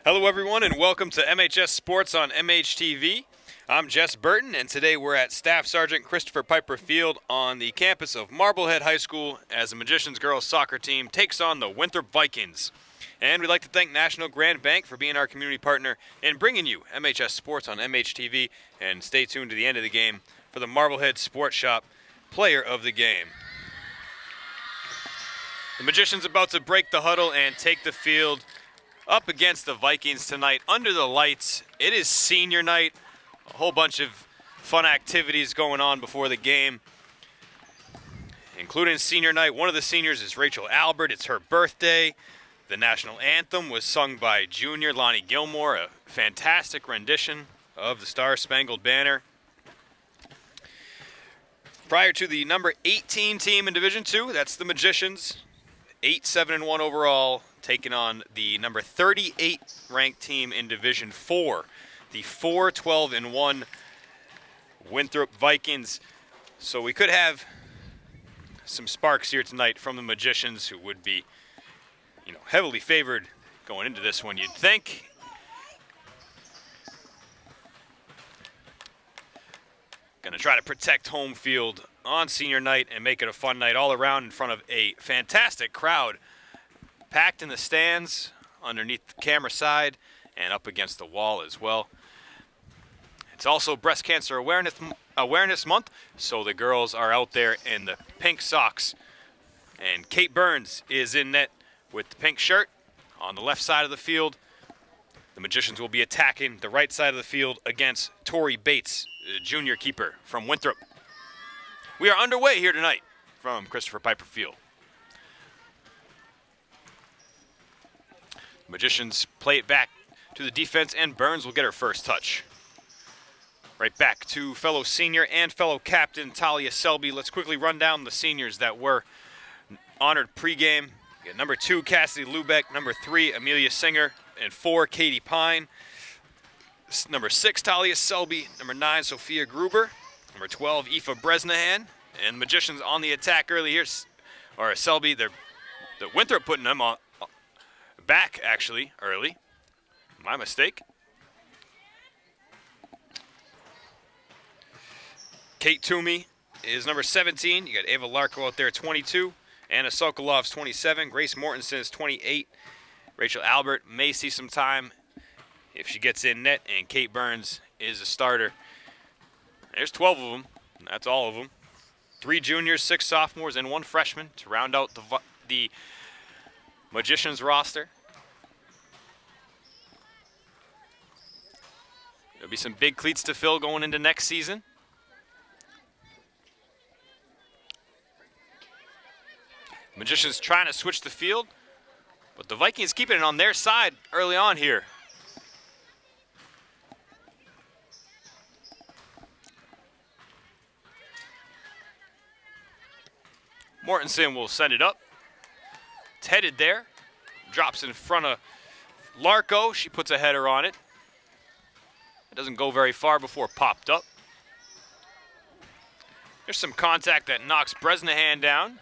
Hello everyone and welcome to MHS Sports on MHTV. I'm Jess Burton and today we're at Staff Sergeant Christopher Piper Field on the campus of Marblehead High School as the Magicians Girls Soccer team takes on the Winthrop Vikings. And we'd like to thank National Grand Bank for being our community partner in bringing you MHS Sports on MHTV, and stay tuned to the end of the game for the Marblehead Sports Shop Player of the Game. The Magicians about to break the huddle and take the field up against the Vikings tonight under the lights. It is senior night, a whole bunch of fun activities going on before the game, including senior night. One of the seniors is Rachel Albert. It's her birthday. The national anthem was sung by junior Lonnie Gilmore, a fantastic rendition of the Star-Spangled Banner. Prior to the number 18 team in Division II, that's the Magicians, 8-7-1 overall, taking on the number 38 ranked team in Division IV, the 4-12-1 Winthrop Vikings. So we could have some sparks here tonight from the Magicians, who would be, heavily favored going into this one, you'd think. Going to try to protect home field on senior night and make it a fun night all around in front of a fantastic crowd, packed in the stands underneath the camera side and up against the wall as well. It's also Breast Cancer Awareness Month, so the girls are out there in the pink socks. And Kate Burns is in net with the pink shirt on the left side of the field. The Magicians will be attacking the right side of the field against Tori Bates, the junior keeper from Winthrop. We are underway here tonight from Christopher Piper Field. Magicians play it back to the defense, and Burns will get her first touch. Right back to fellow senior and fellow captain Talia Selby. Let's quickly run down the seniors that were honored pregame. We got number 2, Cassidy Lubeck, number 3, Amelia Singer, and 4, Katie Pine. Number 6, Talia Selby, number 9, Sophia Gruber, number 12, Aoife Bresnahan, and the Magicians on the attack early here, or Selby, the Winthrop putting them on back actually early. My mistake. Kate Toomey is number 17. You got Ava Larko out there, 22. Anna Sokolov's 27. Grace Mortensen is 28. Rachel Albert may see some time if she gets in net, and Kate Burns is a starter. There's 12 of them. That's all of them. 3 juniors, 6 sophomores, and 1 freshman to round out the Magicians roster. There'll be some big cleats to fill going into next season. Magicians trying to switch the field, but the Vikings keeping it on their side early on here. Mortensen will send it up. It's headed there. Drops in front of Larko. She puts a header on it. It doesn't go very far before popped up. There's some contact that knocks Bresnahan down.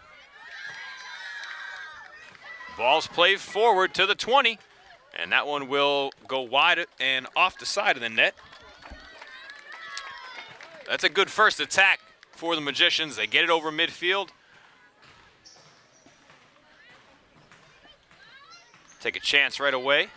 Ball's played forward to the 20, and that one will go wide and off the side of the net. That's a good first attack for the Magicians. They get it over midfield. Take a chance right away.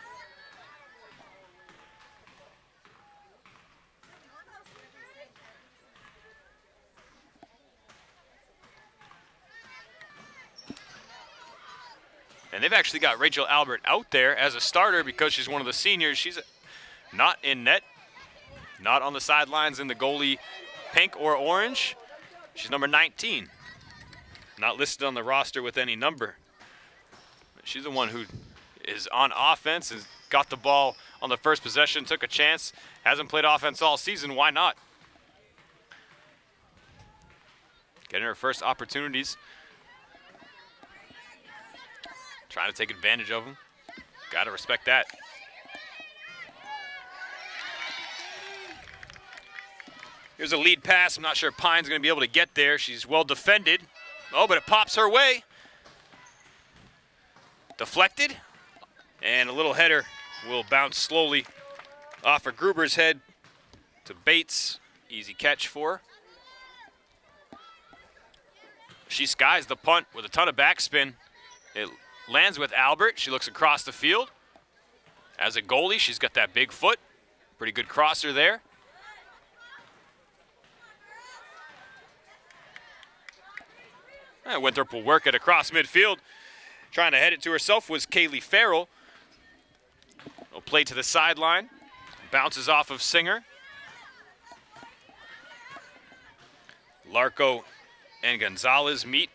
And they've actually got Rachel Albert out there as a starter because she's one of the seniors. She's not in net, not on the sidelines in the goalie pink or orange. She's number 19, not listed on the roster with any number. She's the one who is on offense, has got the ball on the first possession, took a chance, hasn't played offense all season. Why not? Getting her first opportunities. Trying to take advantage of them. Got to respect that. Here's a lead pass. I'm not sure Pine's going to be able to get there. She's well defended. Oh, but it pops her way. Deflected. And a little header will bounce slowly off of Gruber's head to Bates. Easy catch for her. She skies the punt with a ton of backspin. It lands with Albert. She looks across the field. As a goalie, she's got that big foot. Pretty good crosser there. And Winthrop will work it across midfield. Trying to head it to herself was Kaylee Farrell. Will play to the sideline. Bounces off of Singer. Larco and Gonzalez meet.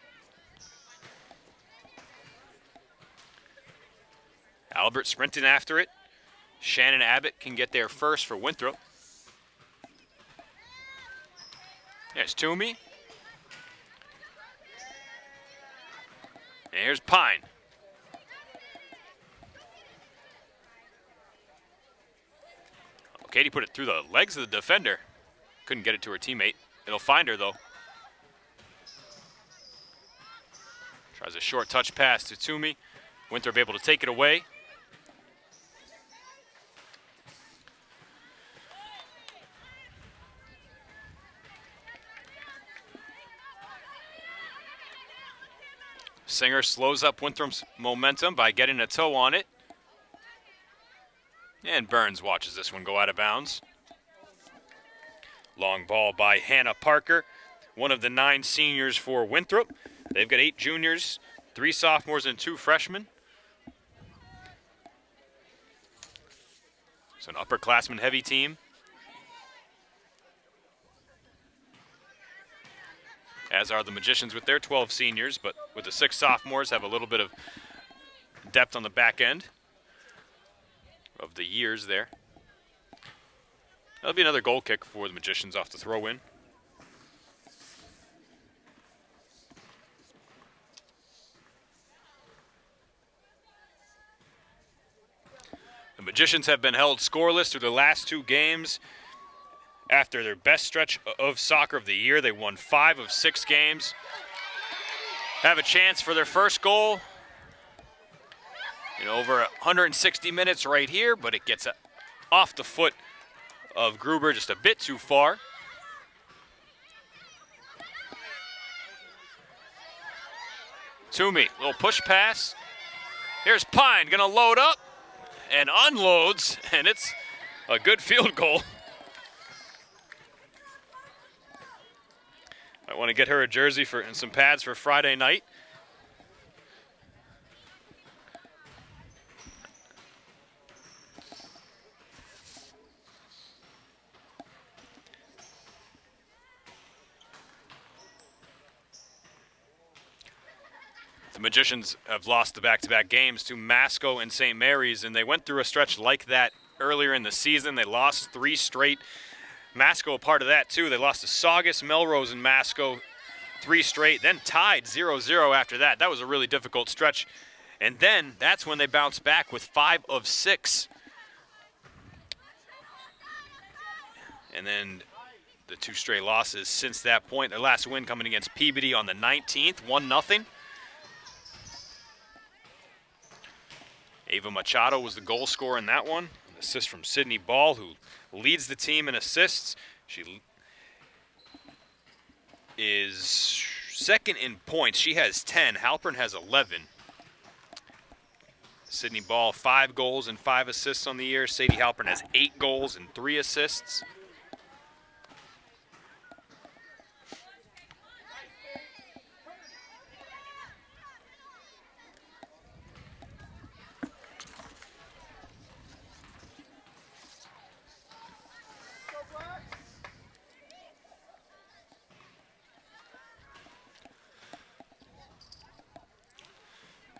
Albert sprinting after it. Shannon Abbott can get there first for Winthrop. There's Toomey. And here's Pine. Katie put it through the legs of the defender. Couldn't get it to her teammate. It'll find her, though. Tries a short touch pass to Toomey. Winthrop able to take it away. Singer slows up Winthrop's momentum by getting a toe on it. And Burns watches this one go out of bounds. Long ball by Hannah Parker, one of the 9 seniors for Winthrop. They've got 8 juniors, 3 sophomores, and 2 freshmen. So an upperclassman heavy team. As are the Magicians with their 12 seniors, but with the 6 sophomores have a little bit of depth on the back end of the years there. That'll be another goal kick for the Magicians off the throw-in. The Magicians have been held scoreless through the last 2 games. After their best stretch of soccer of the year, they won 5 of 6 games. Have a chance for their first goal in over 160 minutes right here, but it gets off the foot of Gruber just a bit too far. Toomey, little push pass. Here's Pine, gonna load up and unloads, and it's a good field goal. I want to get her a jersey and some pads for Friday night. The Magicians have lost the back-to-back games to Masco and St. Mary's, and they went through a stretch like that earlier in the season. They lost 3 straight. Masco a part of that, too. They lost to Saugus, Melrose, and Masco 3 straight, then tied 0-0 after that. That was a really difficult stretch. And then that's when they bounced back with 5 of 6. And then the 2 straight losses since that point. Their last win coming against Peabody on the 19th, 1-0. Ava Machado was the goal scorer in that one. An assist from Sydney Ball, who leads the team in assists. She is second in points. She has 10. Halpern has 11. Sydney Ball, 5 goals and 5 assists on the year. Sadie Halpern has 8 goals and 3 assists.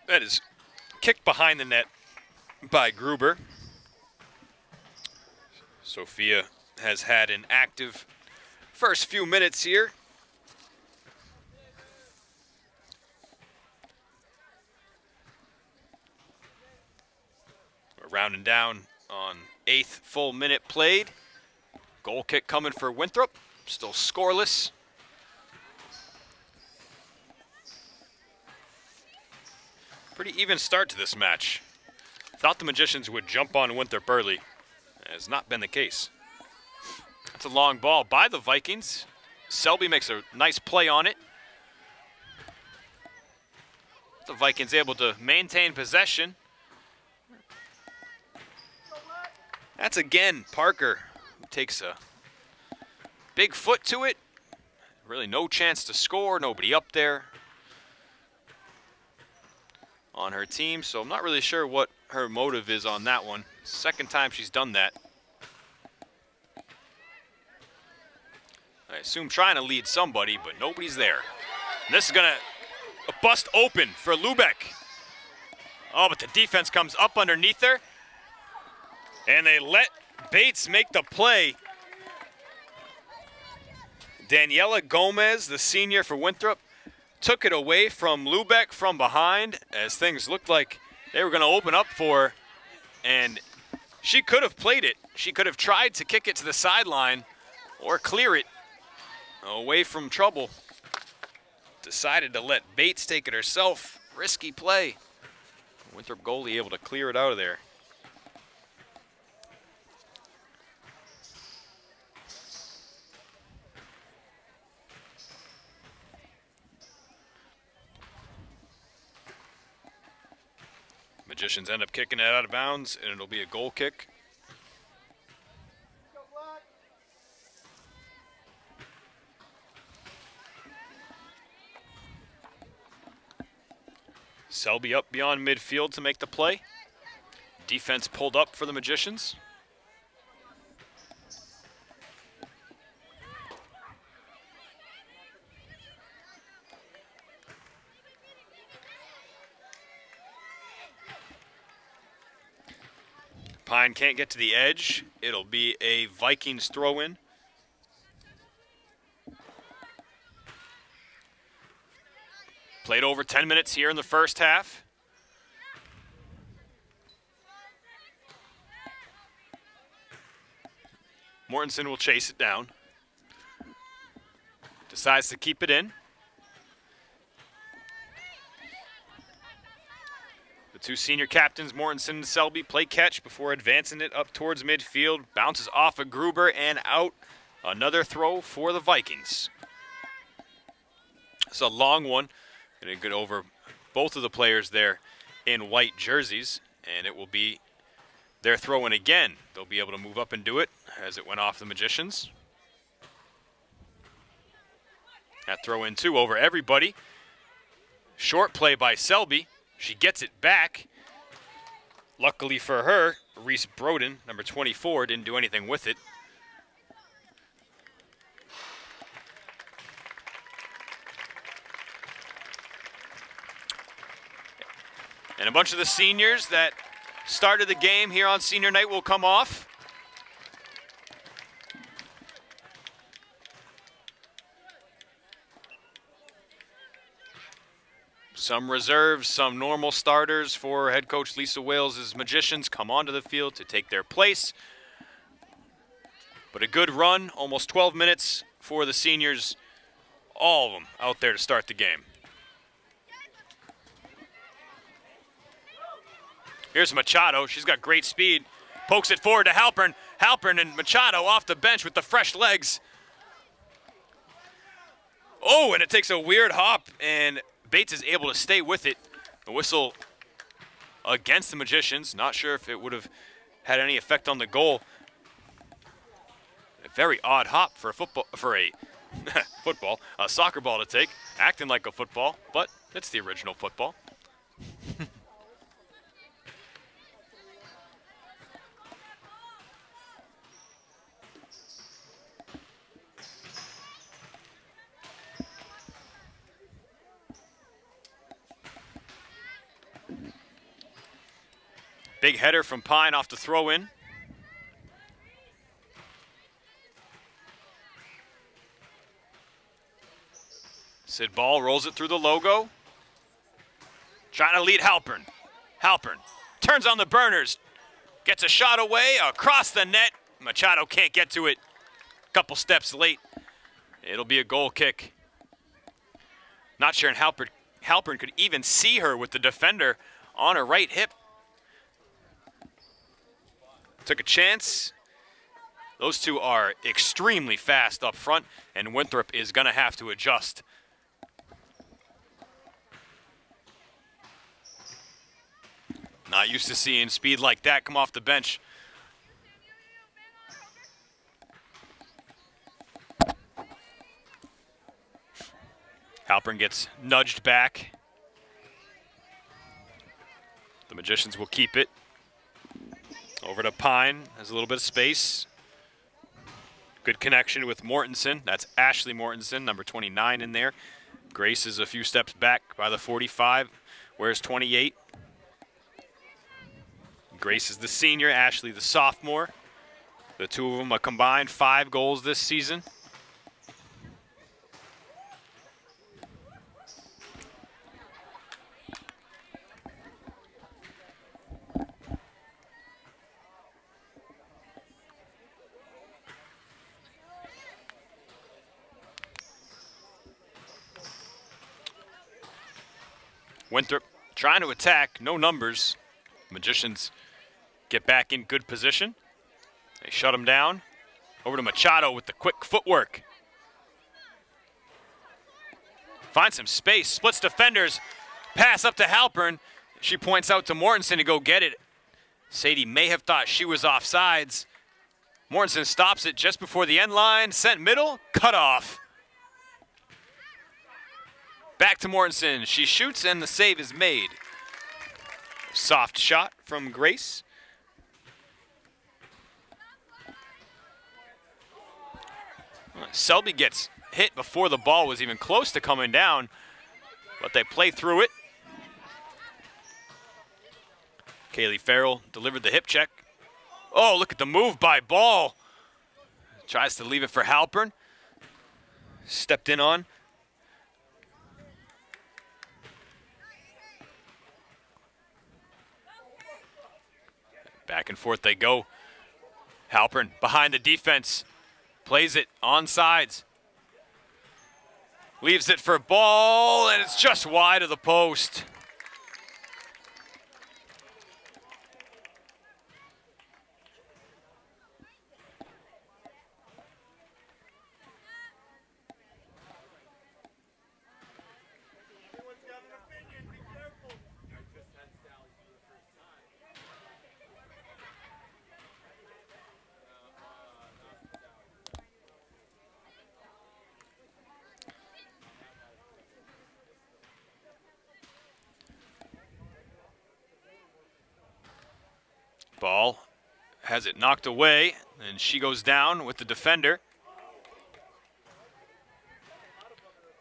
That is kicked behind the net by Gruber. Sophia has had an active first few minutes here. We're rounding down on 8th full minute played. Goal kick coming for Winthrop, still scoreless. Pretty even start to this match. Thought the Magicians would jump on Winthrop early. Has not been the case. That's a long ball by the Vikings. Selby makes a nice play on it. The Vikings able to maintain possession. That's again Parker, who takes a big foot to it. Really no chance to score, nobody up there on her team, so I'm not really sure what her motive is on that one. Second time she's done that. I assume trying to lead somebody, but nobody's there. And this is gonna bust open for Lubeck. Oh, but the defense comes up underneath her, and they let Bates make the play. Daniela Gomez, the senior for Winthrop, took it away from Lubeck from behind as things looked like they were going to open up for her. And she could have played it. She could have tried to kick it to the sideline or clear it away from trouble. Decided to let Bates take it herself. Risky play. Winthrop goalie able to clear it out of there. Magicians end up kicking it out of bounds, and it'll be a goal kick. Selby up beyond midfield to make the play. Defense pulled up for the Magicians. Pine can't get to the edge. It'll be a Vikings throw-in. Played over 10 minutes here in the first half. Mortensen will chase it down. Decides to keep it in. The two senior captains, Mortensen and Selby, play catch before advancing it up towards midfield. Bounces off of Gruber and out. Another throw for the Vikings. It's a long one. Going to get over both of the players there in white jerseys, and it will be their throw-in again. They'll be able to move up and do it as it went off the Magicians. That throw-in two over everybody. Short play by Selby. She gets it back. Luckily for her, Reese Broden, number 24, didn't do anything with it. And a bunch of the seniors that started the game here on senior night will come off. Some reserves, some normal starters for head coach Lisa Wales' Magicians come onto the field to take their place. But a good run, almost 12 minutes for the seniors, all of them out there to start the game. Here's Machado. She's got great speed. Pokes it forward to Halpern. Halpern and Machado off the bench with the fresh legs. Oh, and it takes a weird hop, and Bates is able to stay with it. The whistle against the Magicians. Not sure if it would have had any effect on the goal. A very odd hop for a a soccer ball to take. Acting like a football, but it's the original football. Big header from Pine off the throw-in. Sid Ball rolls it through the logo. Trying to lead Halpern. Halpern turns on the burners. Gets a shot away across the net. Machado can't get to it. Couple steps late. It'll be a goal kick. Not sure Halpern could even see her with the defender on her right hip. took a chance. Those two are extremely fast up front, and Winthrop is going to have to adjust. Not used to seeing speed like that come off the bench. Halpern gets nudged back. The Magicians will keep it. Over to Pine, has a little bit of space. Good connection with Mortensen. That's Ashley Mortensen, number 29 in there. Grace is a few steps back by the 45. Where's 28? Grace is the senior, Ashley the sophomore. The two of them a combined 5 goals this season. Winthrop trying to attack, no numbers. Magicians get back in good position. They shut him down. Over to Machado with the quick footwork. Finds some space, splits defenders. Pass up to Halpern. She points out to Mortensen to go get it. Sadie may have thought she was offsides. Mortensen stops it just before the end line. Sent middle, cut off. Back to Mortensen. She shoots and the save is made. Soft shot from Grace. Selby gets hit before the ball was even close to coming down, but they play through it. Kaylee Farrell delivered the hip check. Oh, look at the move by Ball. Tries to leave it for Halpern. Stepped in on. Back and forth they go. Halpern behind the defense. Plays it on sides. Leaves it for Ball, and it's just wide of the post. Ball has it knocked away, and she goes down with the defender.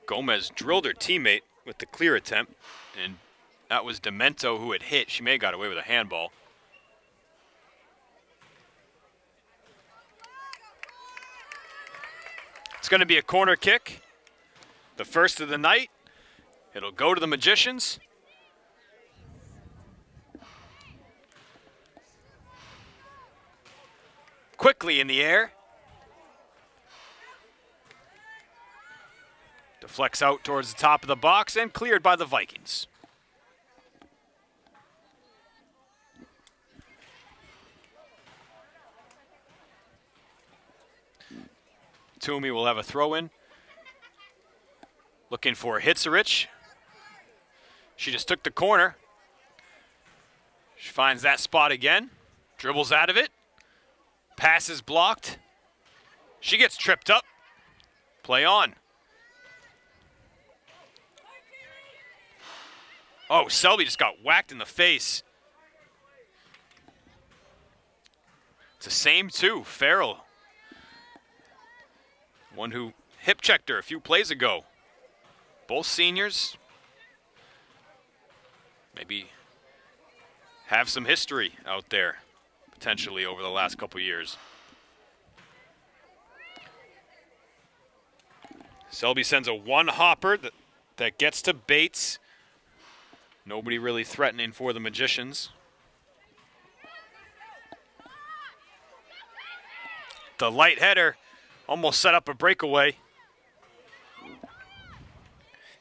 Gomez drilled her teammate with the clear attempt, and that was Demento who had hit. She may have got away with a handball. It's going to be a corner kick, the first of the night. It'll go to the Magicians. Quickly in the air. Deflects out towards the top of the box and cleared by the Vikings. Toomey will have a throw in. Looking for Hitzerich. She just took the corner. She finds that spot again. Dribbles out of it. Pass is blocked. She gets tripped up. Play on. Oh, Selby just got whacked in the face. It's the same two, Farrell. One who hip checked her a few plays ago. Both seniors. Maybe have some history out there, potentially over the last couple years. Selby sends a one-hopper that gets to Bates. Nobody really threatening for the Magicians. The light header almost set up a breakaway.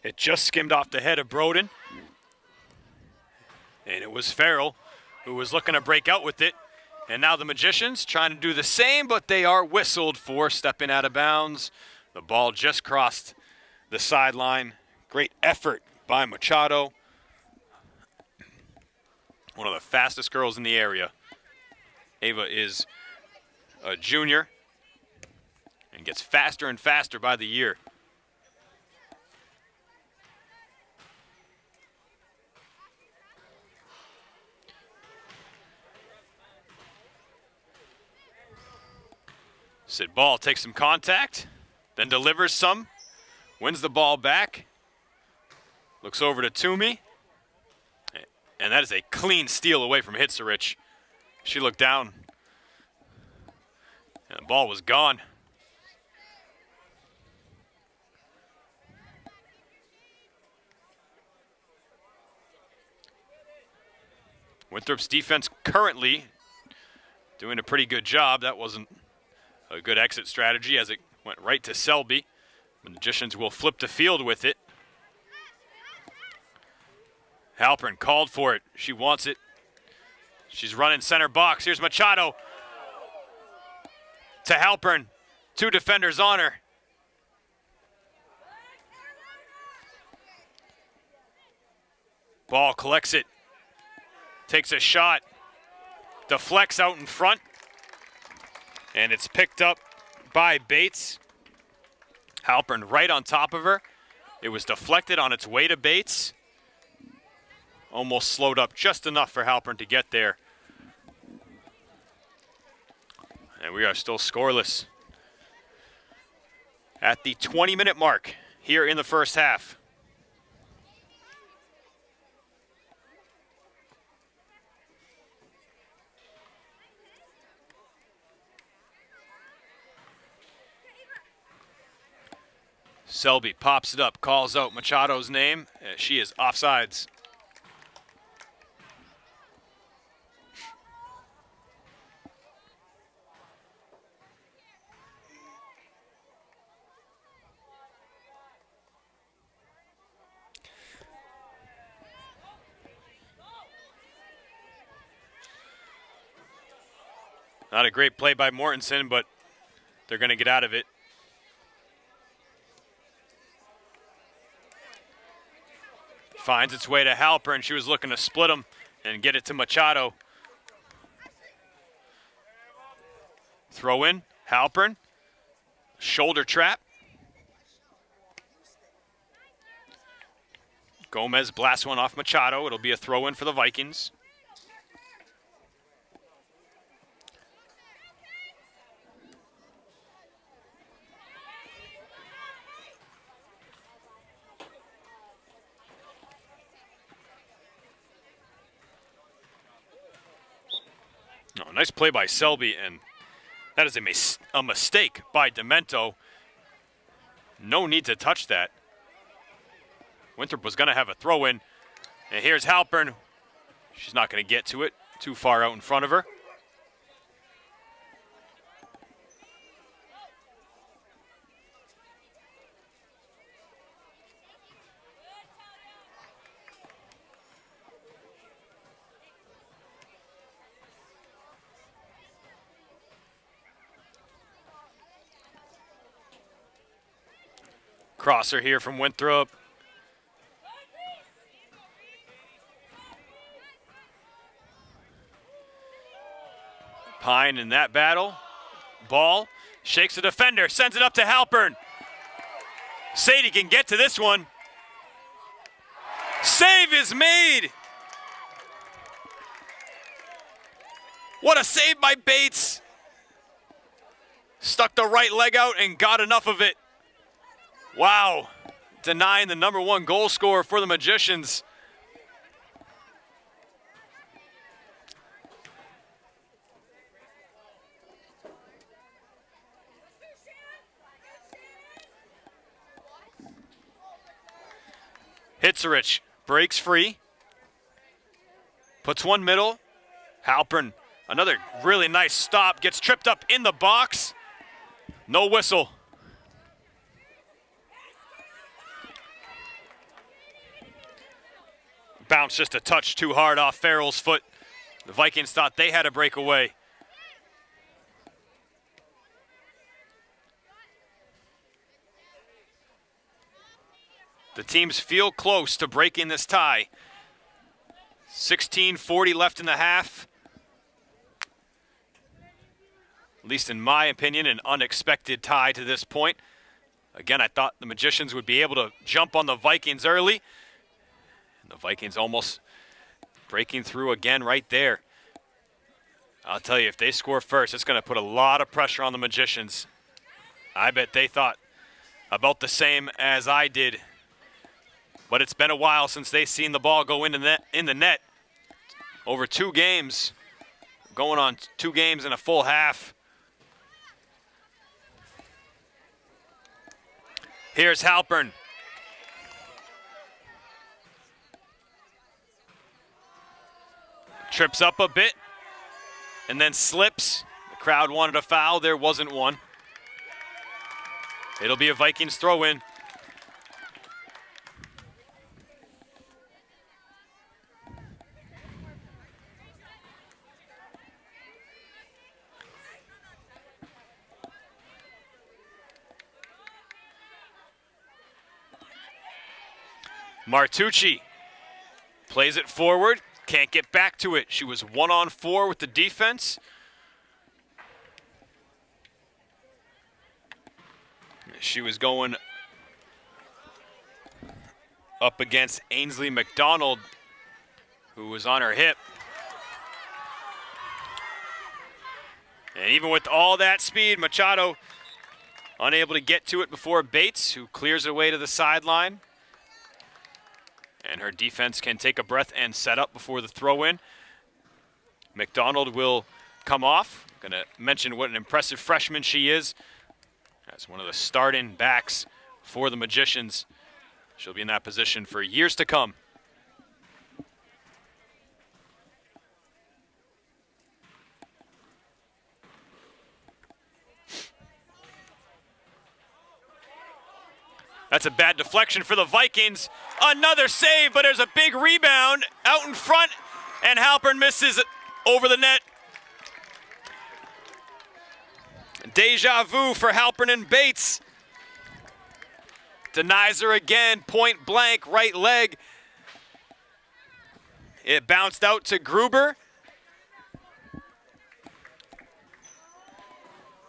It just skimmed off the head of Broden. And it was Farrell who was looking to break out with it. And now the Magicians trying to do the same, but they are whistled for stepping out of bounds. The ball just crossed the sideline. Great effort by Machado. One of the fastest girls in the area. Ava is a junior and gets faster and faster by the year. Sid Ball takes some contact, then delivers some, wins the ball back, looks over to Toomey, and that is a clean steal away from Hitzerich. She looked down, and the ball was gone. Winthrop's defense currently doing a pretty good job. That wasn't a good exit strategy as it went right to Selby. The Magicians will flip the field with it. Halpern called for it. She wants it. She's running center box. Here's Machado to Halpern. 2 defenders on her. Ball collects it. Takes a shot. Deflects out in front. And it's picked up by Bates. Halpern right on top of her. It was deflected on its way to Bates. Almost slowed up just enough for Halpern to get there. And we are still scoreless at the 20-minute mark here in the first half. Selby pops it up, calls out Machado's name. She is offsides. Not a great play by Mortensen, but they're going to get out of it. Finds its way to Halpern. She was looking to split him and get it to Machado. Throw in, Halpern. Shoulder trap. Gomez blasts one off Machado. It'll be a throw in for the Vikings. Oh, nice play by Selby, and that is a mistake by Demento. No need to touch that. Winthrop was going to have a throw in, and here's Halpern. She's not going to get to it, too far out in front of her. Crosser here from Winthrop. Pine in that battle. Ball shakes the defender, sends it up to Halpern. Sadie can get to this one. Save is made. What a save by Bates. Stuck the right leg out and got enough of it. Wow, denying the #1 goal scorer for the Magicians. Hitzerich breaks free, puts one middle. Halpern, another really nice stop, gets tripped up in the box. No whistle. Bounce just a touch too hard off Farrell's foot. The Vikings thought they had a breakaway. The teams feel close to breaking this tie. 16:40 left in the half. At least in my opinion, an unexpected tie to this point. Again, I thought the Magicians would be able to jump on the Vikings early. And the Vikings almost breaking through again right there. I'll tell you, if they score first, it's going to put a lot of pressure on the Magicians. I bet they thought about the same as I did. But it's been a while since they've seen the ball go in the net. Over 2 games, going on 2 games in a full half. Here's Halpern. Trips up a bit and then slips. The crowd wanted a foul. There wasn't one. It'll be a Vikings throw-in. Martucci plays it forward, can't get back to it. She was 1-on-4 with the defense. She was going up against Ainsley McDonald, who was on her hip. And even with all that speed, Machado unable to get to it before Bates, who clears it away to the sideline. And her defense can take a breath and set up before the throw-in. McDonald will come off. I'm going to mention what an impressive freshman she is. As one of the starting backs for the Magicians. She'll be in that position for years to come. That's a bad deflection for the Vikings. Another save, but there's a big rebound out in front, and Halpern misses over the net. Deja vu for Halpern and Bates. Denies her again, point blank, right leg. It bounced out to Gruber.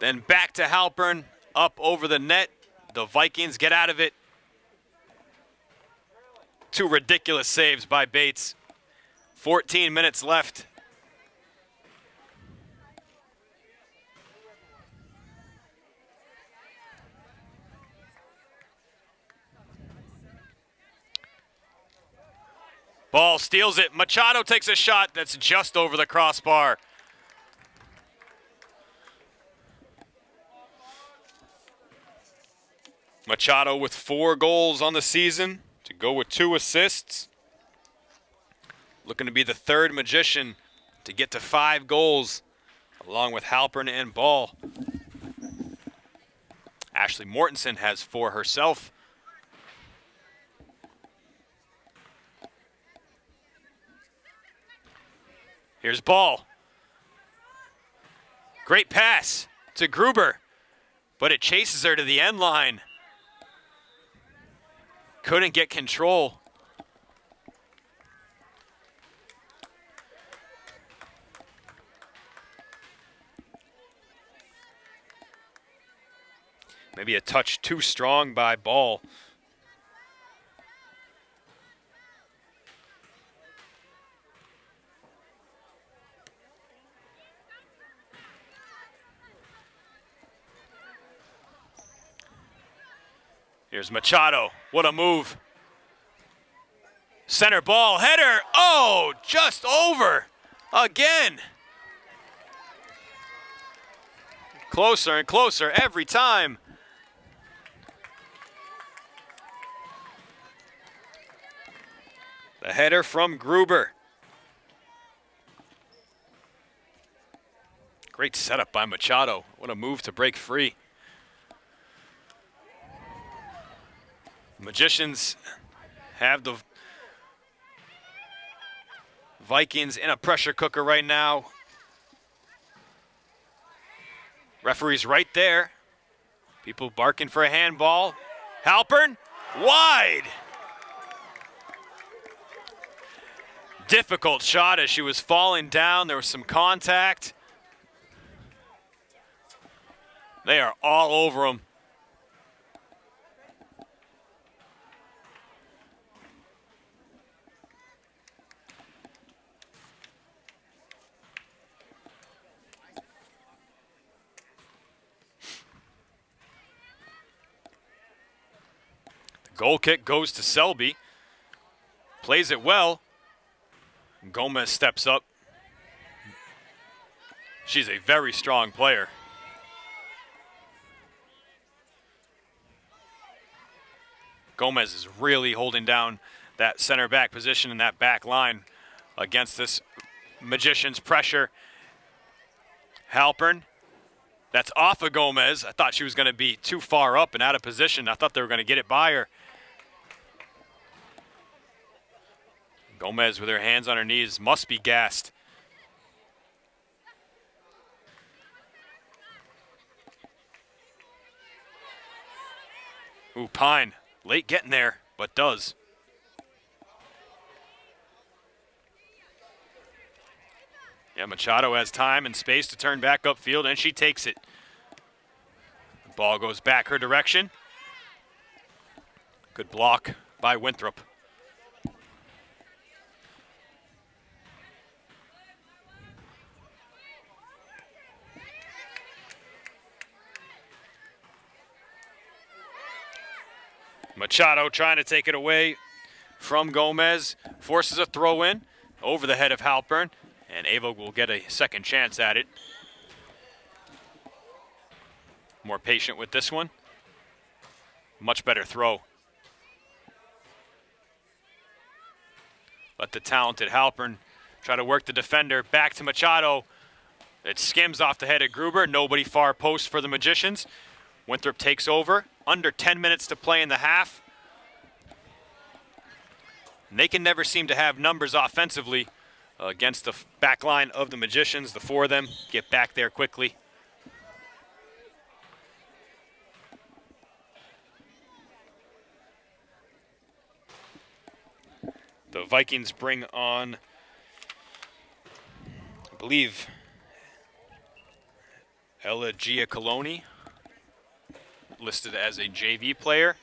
Then back to Halpern, up over the net. The Vikings get out of it. 2 ridiculous saves by Bates. 14 minutes left. Ball steals it. Machado takes a shot that's just over the crossbar. Machado with 4 goals on the season to go with 2 assists. Looking to be the 3rd Magician to get to 5 goals, along with Halpern and Ball. Ashley Mortensen has 4 herself. Here's Ball. Great pass to Gruber, but it chases her to the end line. Couldn't get control. Maybe a touch too strong by Ball. Here's Machado. What a move. Center ball, header. Oh, just over again. Closer and closer every time. The header from Gruber. Great setup by Machado. What a move to break free. Magicians have the Vikings in a pressure cooker right now. Referee's right there. People barking for a handball. Halpern, wide. difficult shot as she was falling down. There was some contact. They are all over him. The goal kick goes to Selby. Plays it well. Gomez steps up. She's a very strong player. Gomez is really holding down that center back position in that back line against this Magicians pressure. Halpern, that's off of Gomez. I thought she was going to be too far up and out of position. I thought they were going to get it by her. Gomez with her hands on her knees must be gassed. Ooh, Pine, late getting there, but does. Yeah, Machado has time and space to turn back upfield, and she takes it. The ball goes back her direction. Good block by Winthrop. Machado trying to take it away from Gomez, forces a throw in over the head of Halpern, and Ava will get a second chance at it. More patient with this one. Much better throw. Let the talented Halpern try to work the defender. Back to Machado. It skims off the head of Gruber. Nobody far post for the Magicians. Winthrop takes over. Under 10 minutes to play in the half. And they can never seem to have numbers offensively against the back line of the Magicians. The four of them get back there quickly. The Vikings bring on, I believe, Ella Giacoloni, listed as a JV player.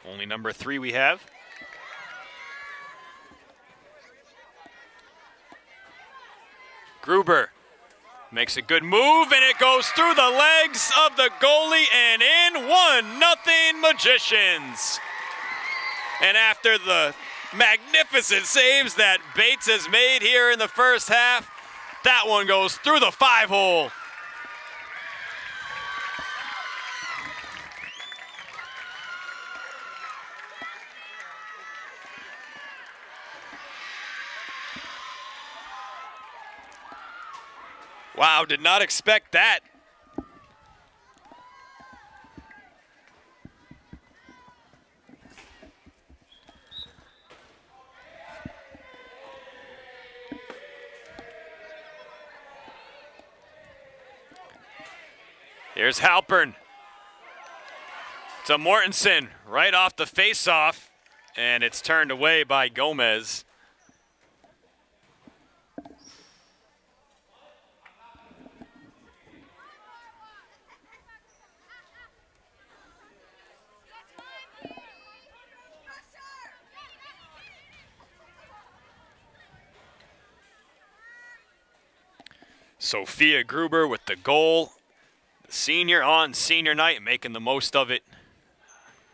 Only number 3 we have. Gruber makes a good move, and it goes through the legs of the goalie and in. 1-0 Magicians. And after the magnificent saves that Bates has made here in the first half, that one goes through the 5-hole. Wow, did not expect that. Here's Halpern to Mortensen, right off the face-off, and it's turned away by Gomez. Sophia Gruber with the goal. The senior on senior night, making the most of it.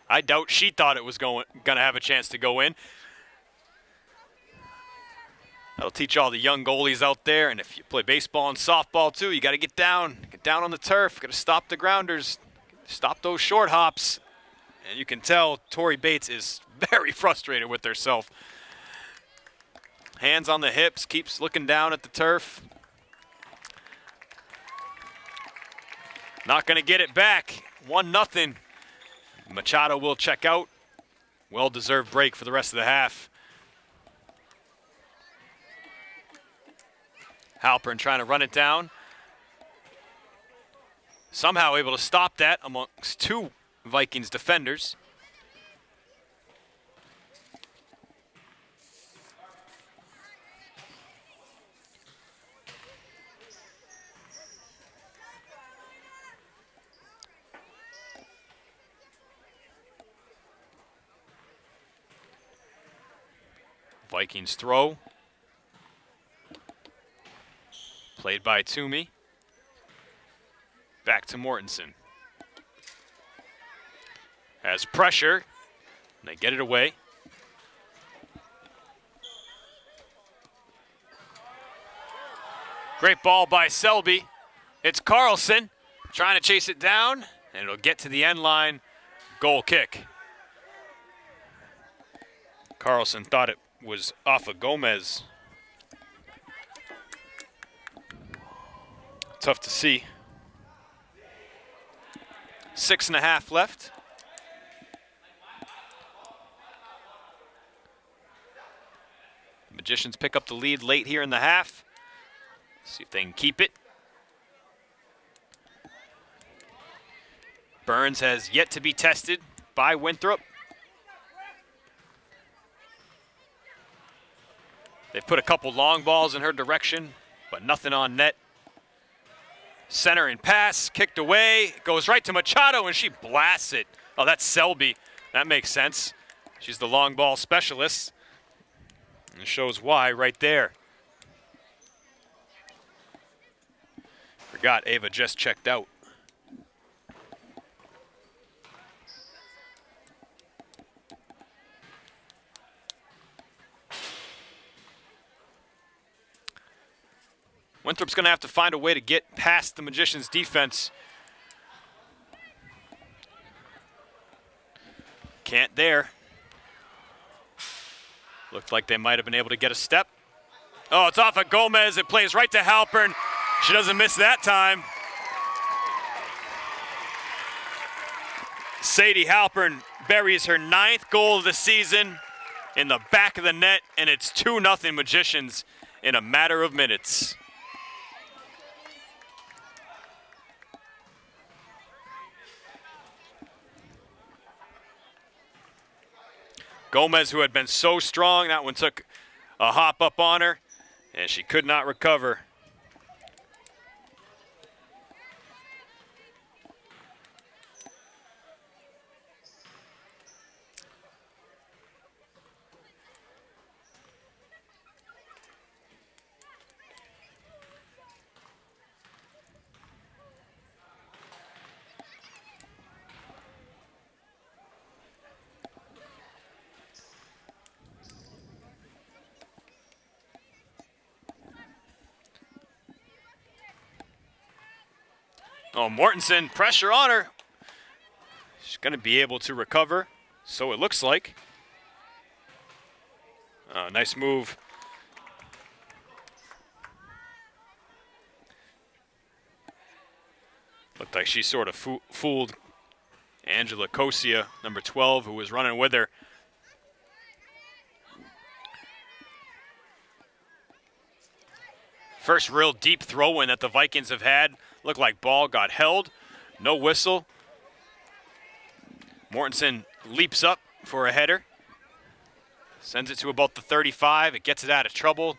I doubt she thought it was going to have a chance to go in. That'll teach all the young goalies out there, and if you play baseball and softball too, you got to get down on the turf, got to stop the grounders, stop those short hops. And you can tell Tori Bates is very frustrated with herself. Hands on the hips, keeps looking down at the turf. Not going to get it back. 1-0. Machado will check out. Well-deserved break for the rest of the half. Halpern trying to run it down. Somehow able to stop that amongst 2 Vikings defenders. Vikings throw. Played by Toomey. Back to Mortensen. Has pressure. And they get it away. Great ball by Selby. It's Carlson trying to chase it down, and it'll get to the end line. Goal kick. Carlson thought it was off of Gomez. Tough to see. 6.5 left. The Magicians pick up the lead late here in the half. See if they can keep it. Burns has yet to be tested by Winthrop. They've put a couple long balls in her direction, but nothing on net. Center and pass, kicked away, goes right to Machado, and she blasts it. Oh, that's Selby. That makes sense. She's the long ball specialist. And it shows why right there. Forgot Ava just checked out. Winthrop's going to have to find a way to get past the Magicians' defense. Can't there. Looked like they might have been able to get a step. Oh, it's off of Gomez. It plays right to Halpern. She doesn't miss that time. Sadie Halpern buries her 9th goal of the season in the back of the net, and it's 2-0 Magicians in a matter of minutes. Gomez, who had been so strong, that one took a hop up on her, and she could not recover. Oh, Mortensen, pressure on her. She's going to be able to recover, so it looks like. Nice move. Looked like she sort of fooled Angela Kosia, number 12, who was running with her. First real deep throw-in that the Vikings have had. Looked like ball got held. No whistle. Mortensen leaps up for a header. Sends it to about the 35. It gets it out of trouble.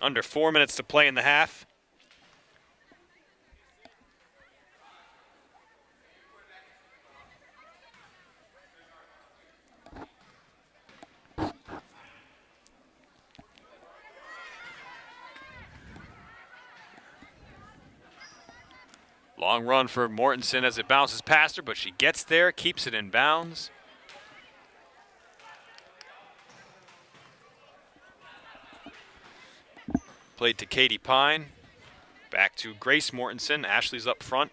Under 4 minutes to play in the half. Long run for Mortensen as it bounces past her, but she gets there, keeps it in bounds. Played to Katie Pine. Back to Grace Mortensen. Ashley's up front.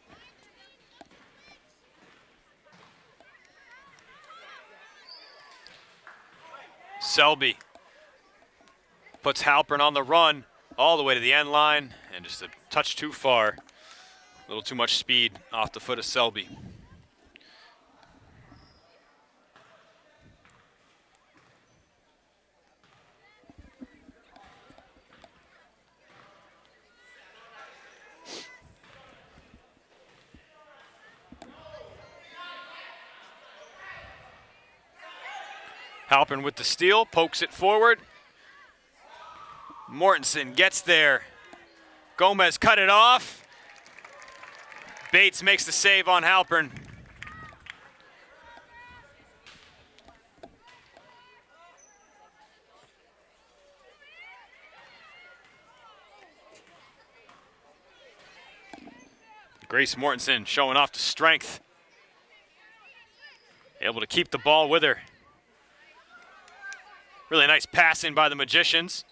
Selby puts Halpern on the run all the way to the end line, and just a touch too far. A little too much speed off the foot of Selby. Halpern with the steal, pokes it forward. Mortensen gets there. Gomez cut it off. Bates makes the save on Halpern. Grace Mortensen showing off the strength. Able to keep the ball with her. Really nice passing by the Magicians.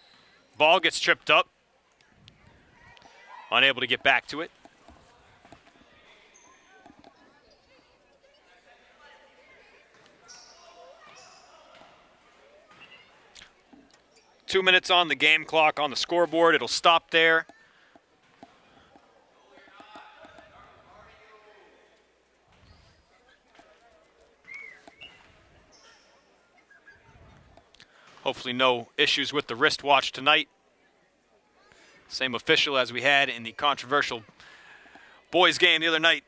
Ball gets tripped up. Unable to get back to it. Two minutes on the game clock on the scoreboard. It'll stop there. Hopefully no issues with the wristwatch tonight. Same official as we had in the controversial boys game the other night.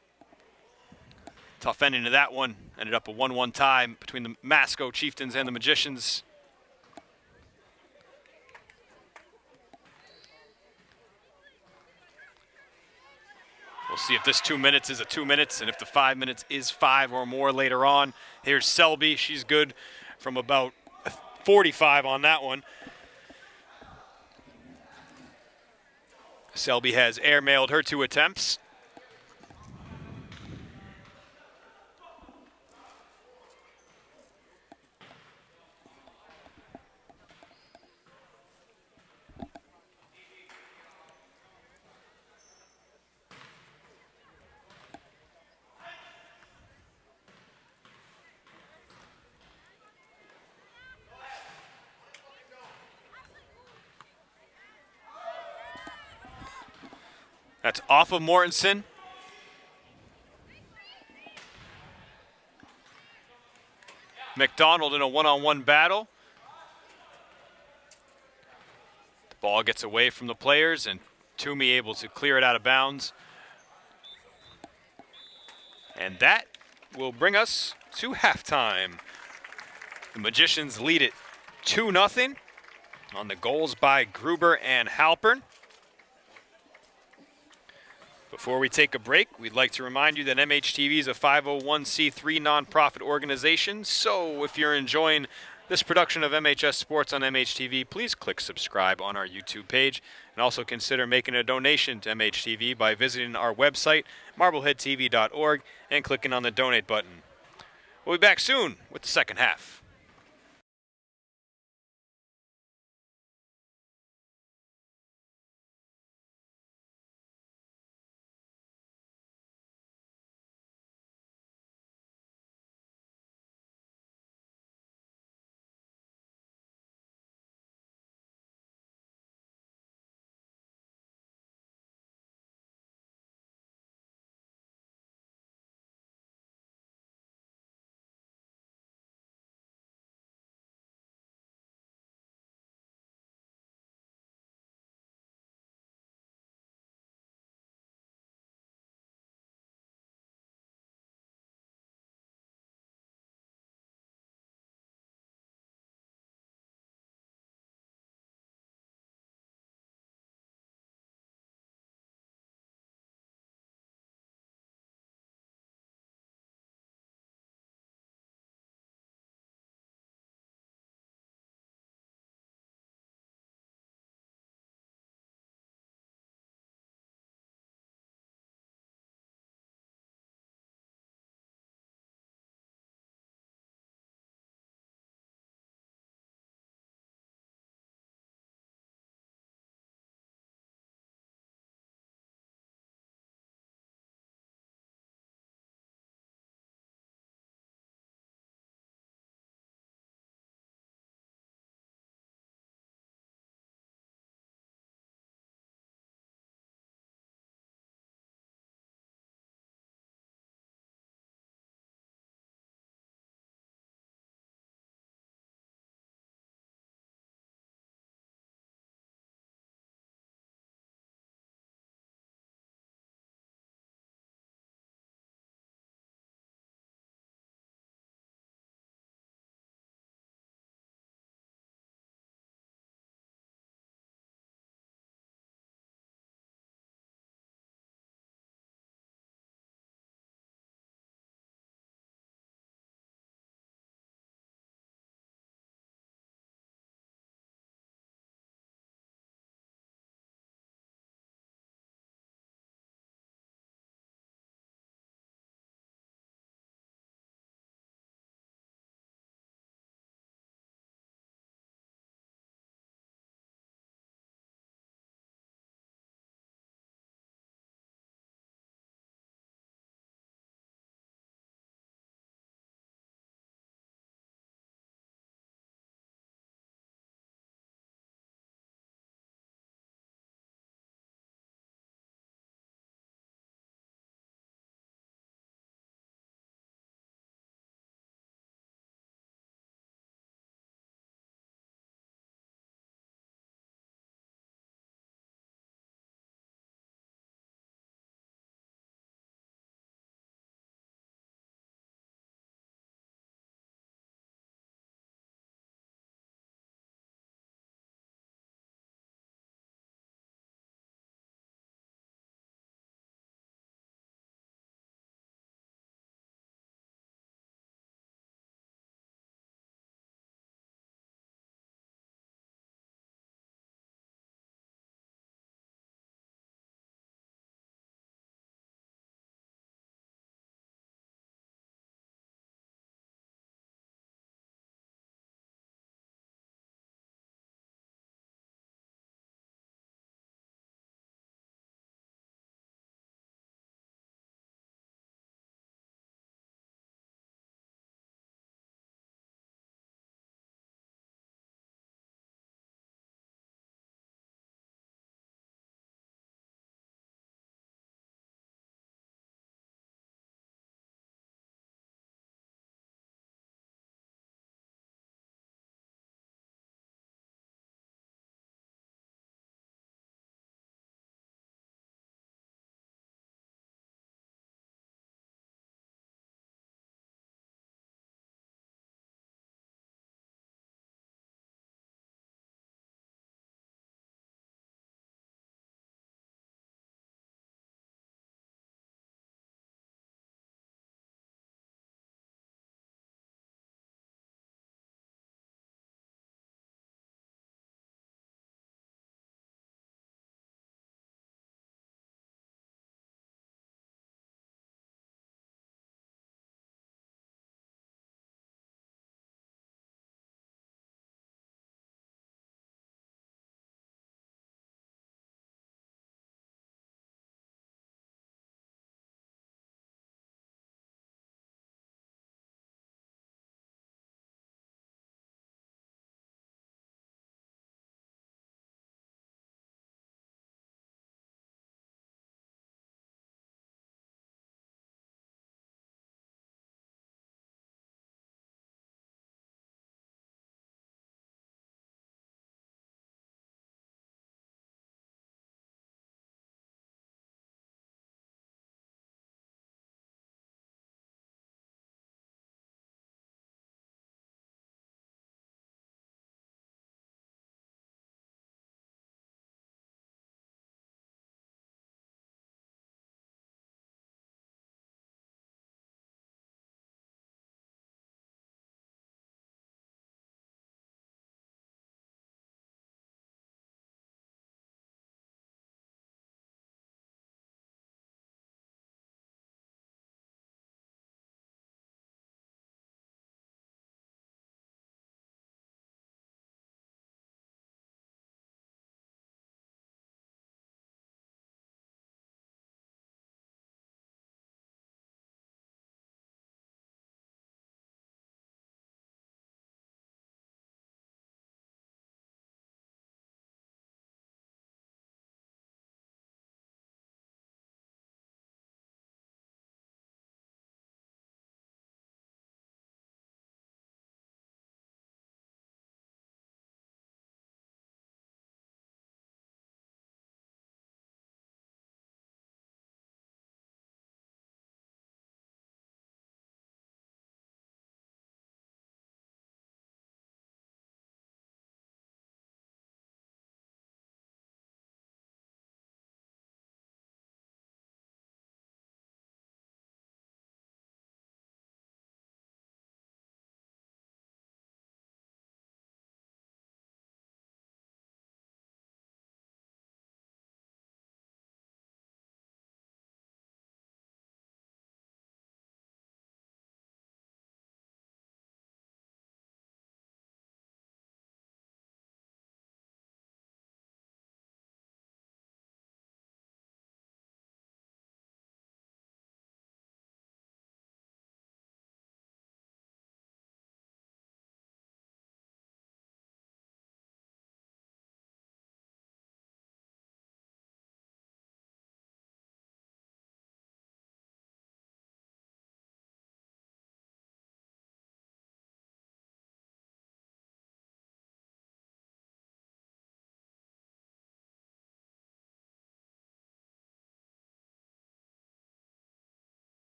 Tough ending to that one. Ended up a 1-1 tie between the Masco Chieftains and the Magicians. We'll see if this 2 minutes is a 2 minutes and if the 5 minutes is 5 or more later on. Here's Selby. She's good from about 45 on that one. Selby has airmailed her 2 attempts. That's off of Mortensen. McDonald in a one-on-one battle. The ball gets away from the players and Toomey able to clear it out of bounds. And that will bring us to halftime. The Magicians lead it 2-0 on the goals by Gruber and Halpern. Before we take a break, we'd like to remind you that MHTV is a 501c3 nonprofit organization. So if you're enjoying this production of MHS Sports on MHTV, please click subscribe on our YouTube page and also consider making a donation to MHTV by visiting our website, marbleheadtv.org, and clicking on the donate button. We'll be back soon with the second half.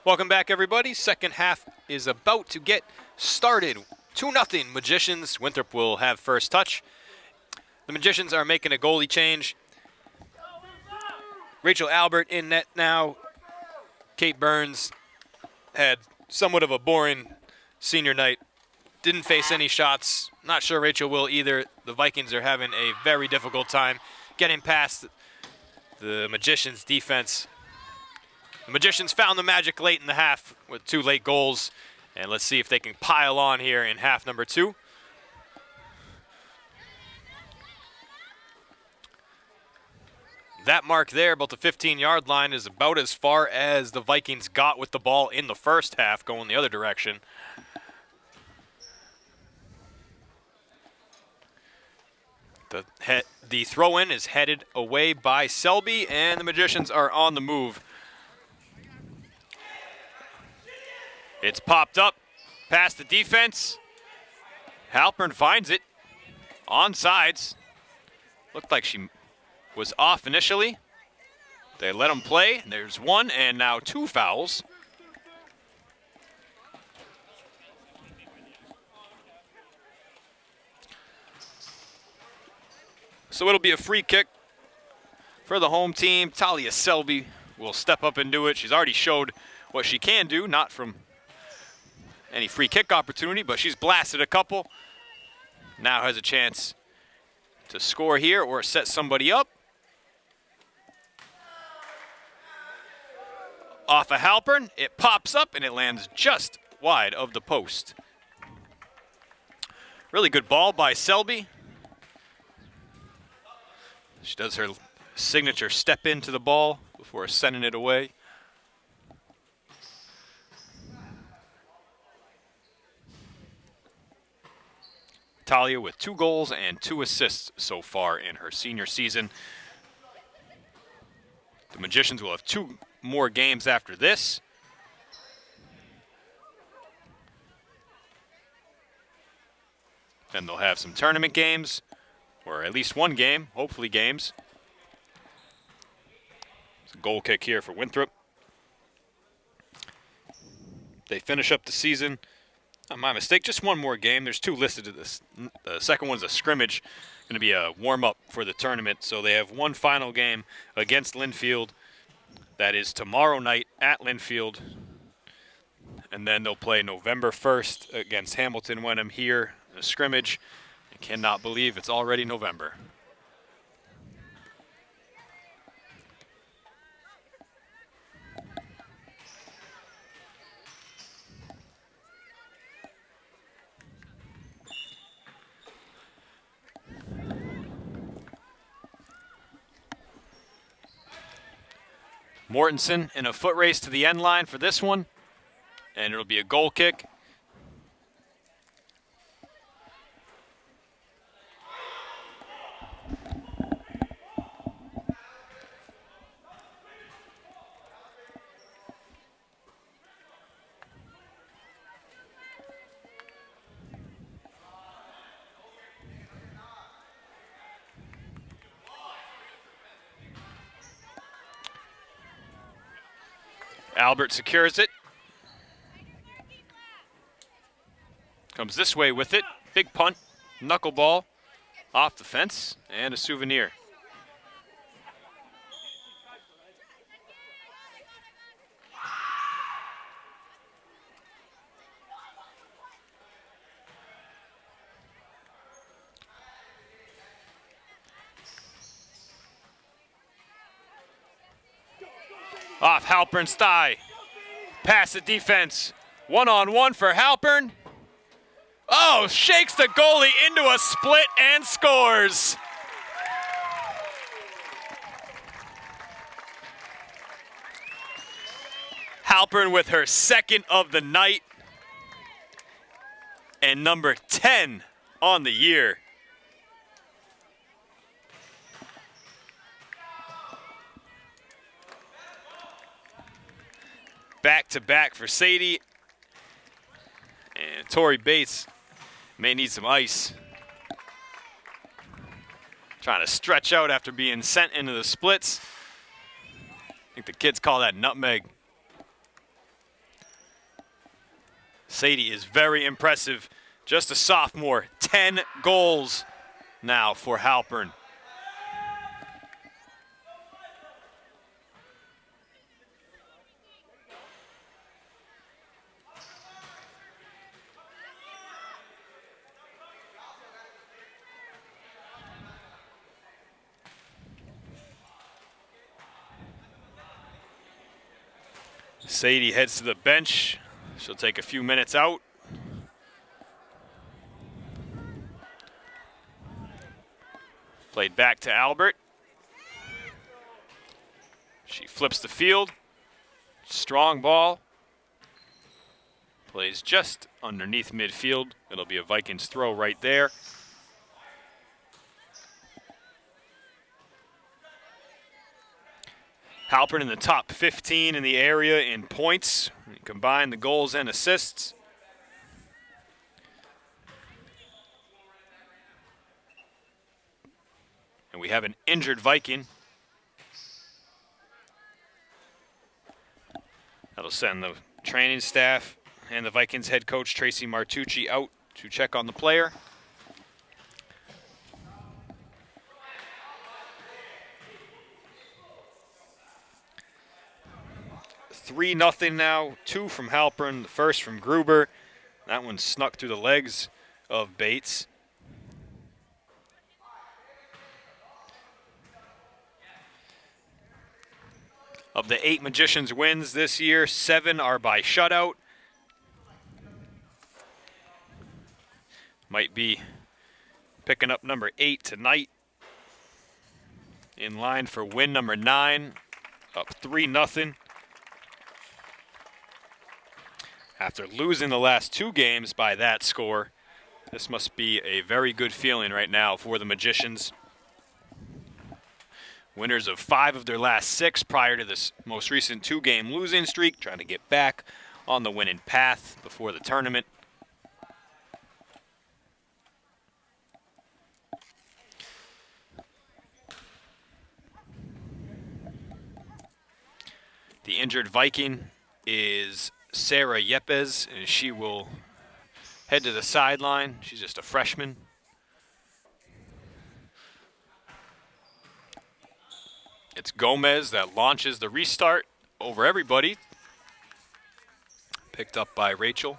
Welcome back, everybody. Second half is about to get started. 2-0 Magicians. Winthrop will have first touch. The Magicians are making a goalie change. Rachel Albert in net now. Kate Burns had somewhat of a boring senior night. Didn't face any shots. Not sure Rachel will either. The Vikings are having a very difficult time getting past the Magicians' defense. The Magicians found the magic late in the half with 2 late goals. And let's see if they can pile on here in half number 2. That mark there, about the 15-yard line, is about as far as the Vikings got with the ball in the first half, going the other direction. The throw-in is headed away by Selby, and the Magicians are on the move. It's popped up past the defense. Halpern finds it. Onsides. Looked like she was off initially. They let him play. There's 1 and now 2 fouls. So it'll be a free kick for the home team. Talia Selby will step up and do it. She's already showed what she can do, not from any free kick opportunity, but she's blasted a couple. Now has a chance to score here or set somebody up. Off of Halpern, it pops up and it lands just wide of the post. Really good ball by Selby. She does her signature step into the ball before sending it away. Talia with 2 goals and 2 assists so far in her senior season. The Magicians will have 2 more games after this. Then they'll have some tournament games, or at least 1 game, hopefully games. It's a goal kick here for Winthrop. They finish up the season. Not my mistake, just 1 more game. There's 2 listed to this. The second one's a scrimmage, going to be a warm-up for the tournament. So they have 1 final game against Linfield. That is tomorrow night at Linfield. And then they'll play November 1st against Hamilton Wenham here, a scrimmage. I cannot believe it's already November. Mortensen in a foot race to the end line for this one, and it'll be a goal kick. Albert secures it. Comes this way with it. Big punt, knuckleball, off the fence, and a souvenir. Off Halpern's thigh. Pass the defense. 1-on-1 for Halpern. Oh, shakes the goalie into a split and scores. Halpern with her 2nd of the night and number 10 on the year. Back-to-back for Sadie. And Tori Bates may need some ice. Trying to stretch out after being sent into the splits. I think the kids call that nutmeg. Sadie is very impressive. Just a sophomore. 10 goals now for Halpern. Sadie heads to the bench. She'll take a few minutes out. Played back to Albert. She flips the field. Strong ball. Plays just underneath midfield. It'll be a Vikings throw right there. Halpern in the top 15 in the area in points. You combine the goals and assists. And we have an injured Viking. That'll send the training staff and the Vikings head coach Tracy Martucci out to check on the player. Three nothing now, 2 from Halpern, the first from Gruber. That one snuck through the legs of Bates. Of the 8 Magicians wins this year, 7 are by shutout. Might be picking up number 8 tonight. In line for win number 9, up 3-0. After losing the last 2 games by that score, this must be a very good feeling right now for the Magicians. Winners of 5 of their last 6 prior to this most recent 2-game losing streak, trying to get back on the winning path before the tournament. The injured Viking is Sarah Yepes, and she will head to the sideline. She's just a freshman. It's Gomez that launches the restart over everybody. Picked up by Rachel.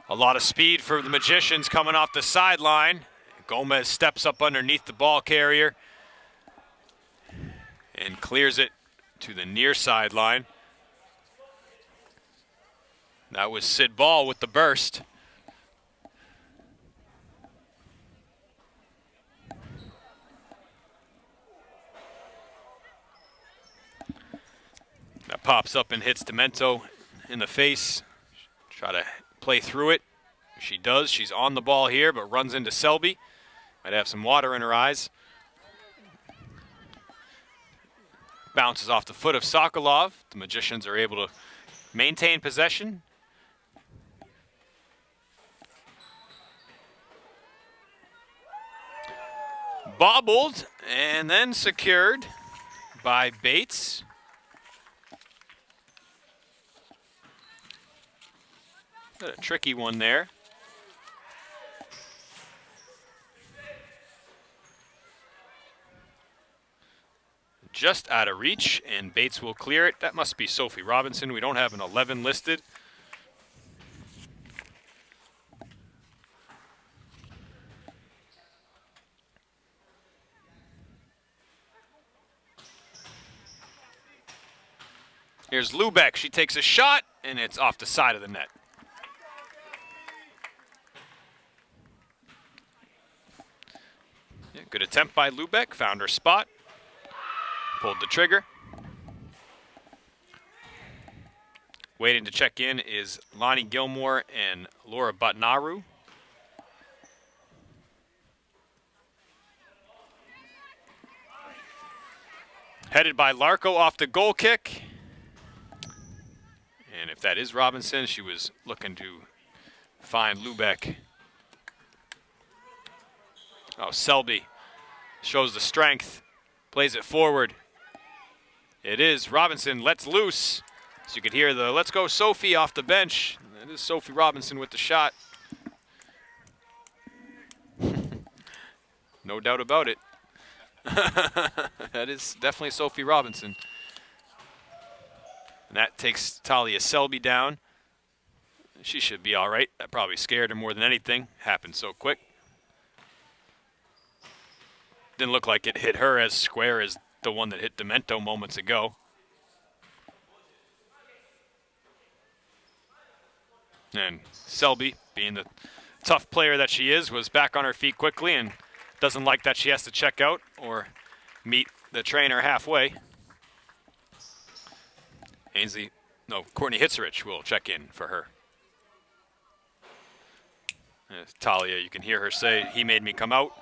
A lot of speed for the Magicians coming off the sideline. Gomez steps up underneath the ball carrier and clears it to the near sideline. That was Sid Ball with the burst. That pops up and hits Demento in the face. Try to play through it. She does. She's on the ball here, but runs into Selby. Might have some water in her eyes. Bounces off the foot of Sokolov. The Magicians are able to maintain possession. Bobbled and then secured by Bates. Got a tricky one there. Just out of reach, and Bates will clear it. That must be Sophie Robinson. We don't have an 11 listed. Here's Lubeck. She takes a shot, and it's off the side of the net. Yeah, good attempt by Lubeck. Found her spot. Pulled the trigger. Waiting to check in is Lonnie Gilmore and Laura Butnaru. Headed by Larko off the goal kick. And if that is Robinson, she was looking to find Lubeck. Oh, Selby shows the strength, plays it forward. It is Robinson lets loose. So you could hear the "Let's go Sophie" off the bench. That is Sophie Robinson with the shot. No doubt about it. That is definitely Sophie Robinson. And that takes Talia Selby down. She should be all right. That probably scared her more than anything. Happened so quick. Didn't look like it hit her as square as the one that hit Demento moments ago. And Selby, being the tough player that she is, was back on her feet quickly and doesn't like that she has to check out or meet the trainer halfway. Courtney Hitzerich will check in for her. Talia, you can hear her say, "He made me come out."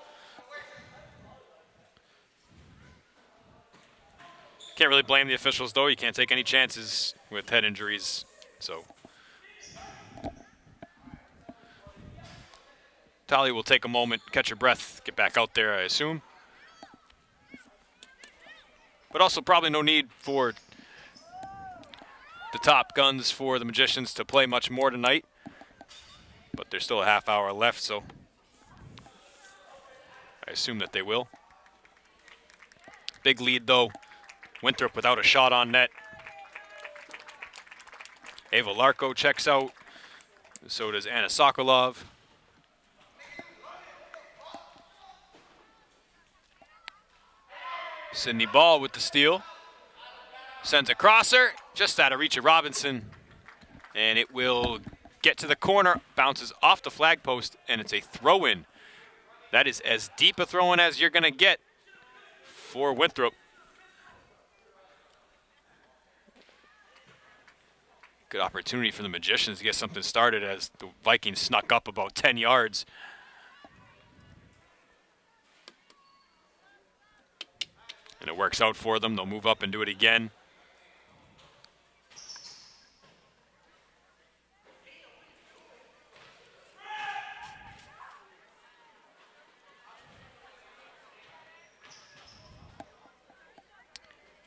Can't really blame the officials, though. You can't take any chances with head injuries. So Talia will take a moment, catch her breath, get back out there, I assume. But also probably no need for the top guns for the Magicians to play much more tonight. But there's still a half hour left, so I assume that they will. Big lead, though. Winthrop without a shot on net. Ava Larko checks out. So does Anna Sokolov. Sydney Ball with the steal. Sends a crosser just out of reach of Robinson. And it will get to the corner, bounces off the flag post, and it's a throw-in. That is as deep a throw-in as you're going to get for Winthrop. Good opportunity for the Magicians to get something started as the Vikings snuck up about 10 yards. And it works out for them. They'll move up and do it again.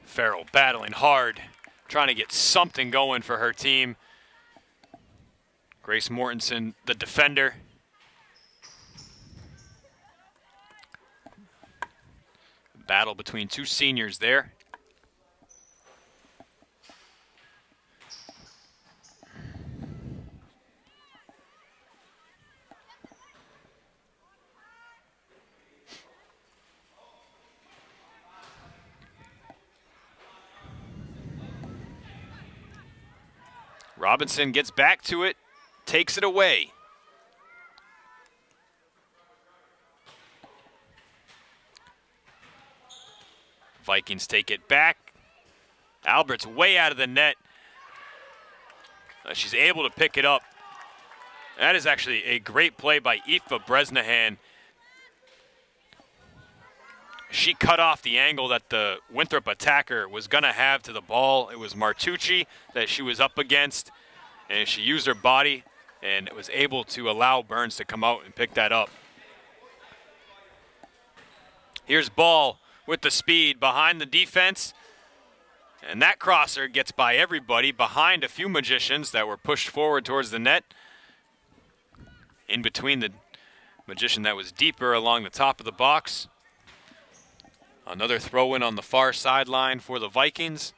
Farrell battling hard, trying to get something going for her team. Grace Mortensen, the defender. Battle between two seniors there. Robinson gets back to it, takes it away. Vikings take it back. Albert's way out of the net. She's able to pick it up. That is actually a great play by Aoife Bresnahan. She cut off the angle that the Winthrop attacker was going to have to the ball. It was Martucci that she was up against, and she used her body and was able to allow Burns to come out and pick that up. Here's Ball with the speed behind the defense, and that crosser gets by everybody behind a few Magicians that were pushed forward towards the net. In between the Magician that was deeper along the top of the box. Another throw-in on the far sideline for the Vikings.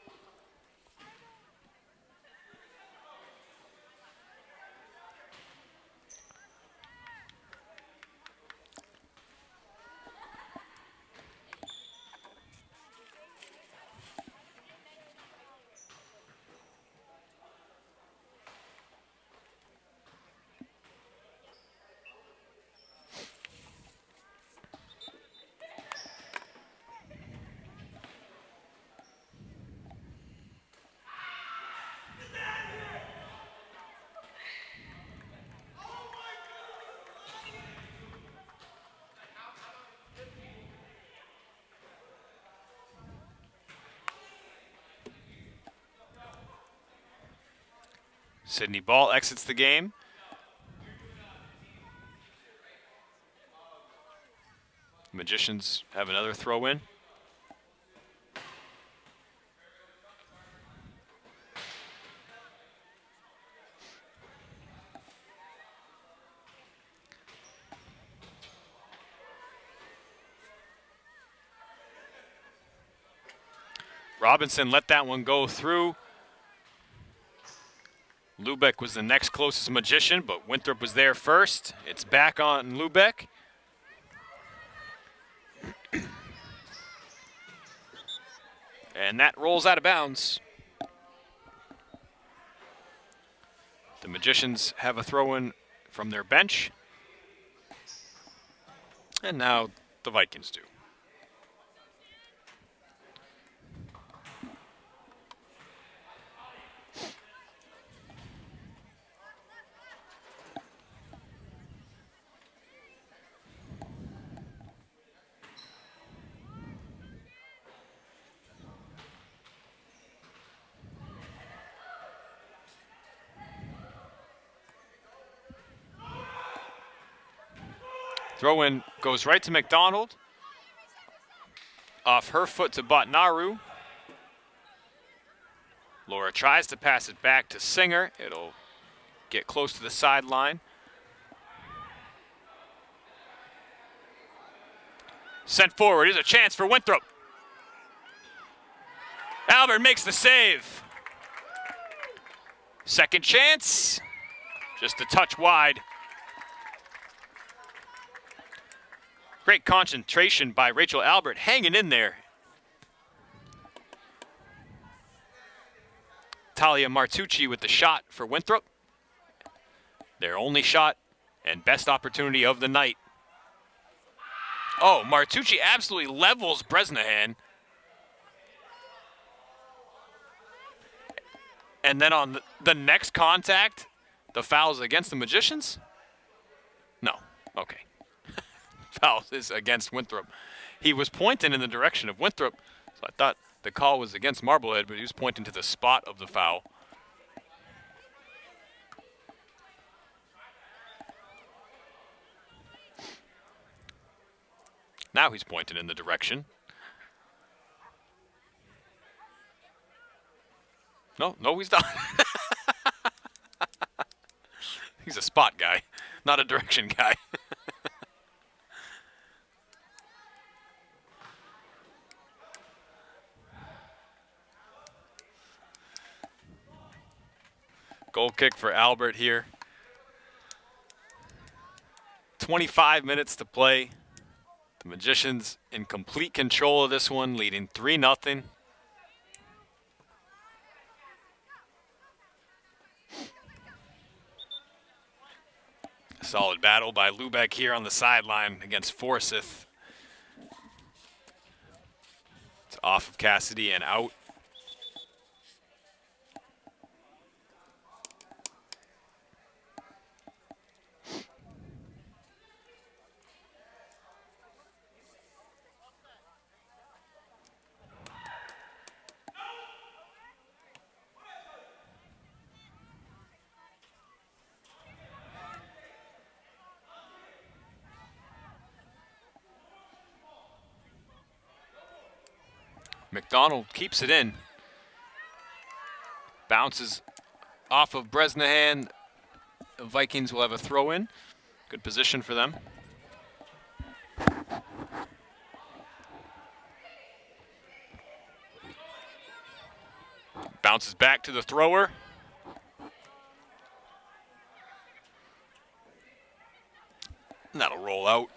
Sydney Ball exits the game. Magicians have another throw in. Robinson let that one go through. Lubeck was the next closest Magician, but Winthrop was there first. It's back on Lubeck. And that rolls out of bounds. The Magicians have a throw-in from their bench. And now the Vikings do. Throw-in goes right to McDonald. Off her foot to Botnaru. Laura tries to pass it back to Singer. It'll get close to the sideline. Sent forward. Here's a chance for Winthrop. Albert makes the save. Second chance. Just a touch wide. Great concentration by Rachel Albert, hanging in there. Talia Martucci with the shot for Winthrop. Their only shot and best opportunity of the night. Oh, Martucci absolutely levels Bresnahan. And then on the next contact, the foul's against the Magicians? No, okay. Foul is against Winthrop. He was pointing in the direction of Winthrop, so I thought the call was against Marblehead, but he was pointing to the spot of the foul. Now he's pointing in the direction. No, he's not. He's a spot guy, not a direction guy. Goal kick for Albert here. 25 minutes to play. The Magicians in complete control of this one, leading 3-0. Solid battle by Lubeck here on the sideline against Forsyth. It's off of Cassidy and out. McDonald keeps it in. Bounces off of Bresnahan. The Vikings will have a throw-in. Good position for them. Bounces back to the thrower. And that'll roll out.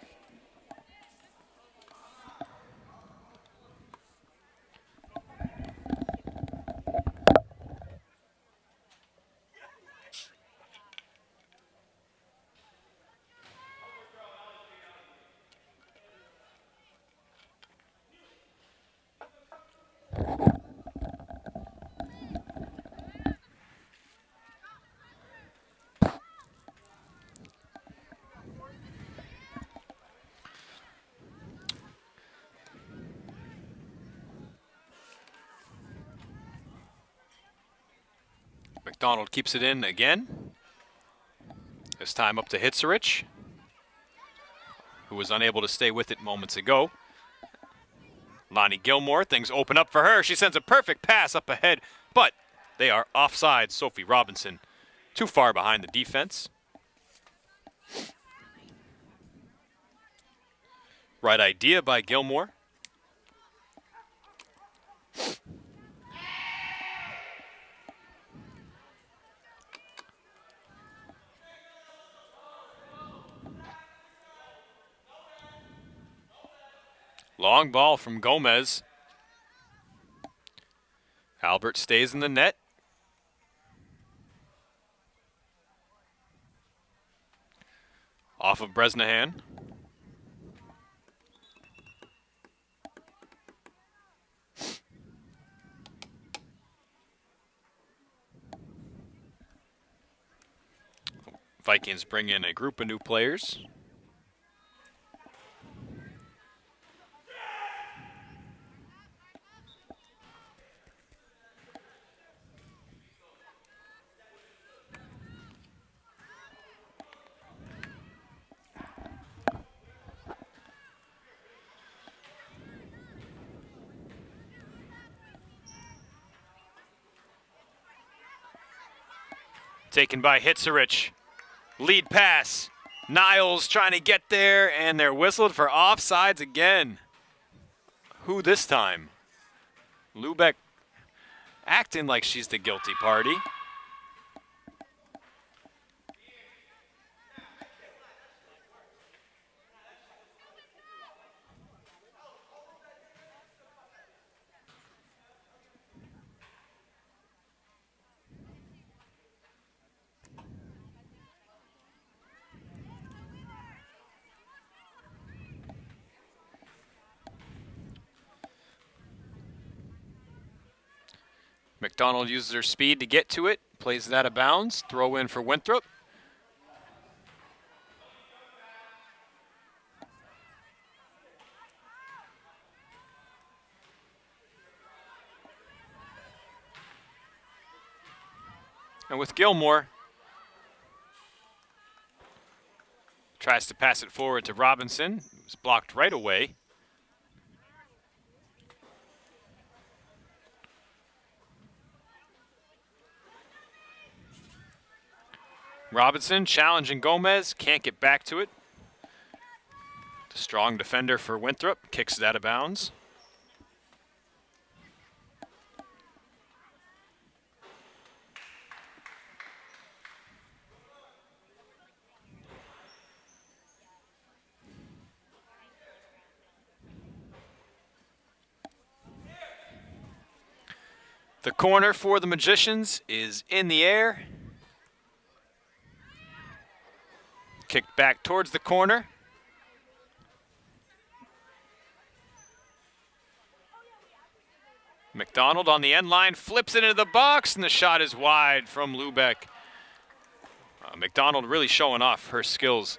McDonald keeps it in again. This time up to Hitzerich. who was unable to stay with it moments ago. Lonnie Gilmore, things open up for her. She sends a perfect pass up ahead, but they are offside. Sophie Robinson too far behind the defense. Right idea by Gilmore. Long ball from Gomez. Albert stays in the net. Off of Bresnahan. Vikings bring in a group of new players. Taken by Hitzerich. Lead pass. Niles trying to get there, and they're whistled for offsides again. Who this time? Lubeck acting like she's the guilty party. McDonald uses her speed to get to it, plays it out of bounds, throw in for Winthrop. And with Gilmore, tries to pass it forward to Robinson. It was blocked right away. Robinson challenging Gomez, can't get back to it. The strong defender for Winthrop, kicks it out of bounds. The corner for the Magicians is in the air. Kicked back towards the corner. McDonald on the end line, flips it into the box, and the shot is wide from Lubeck. McDonald really showing off her skills.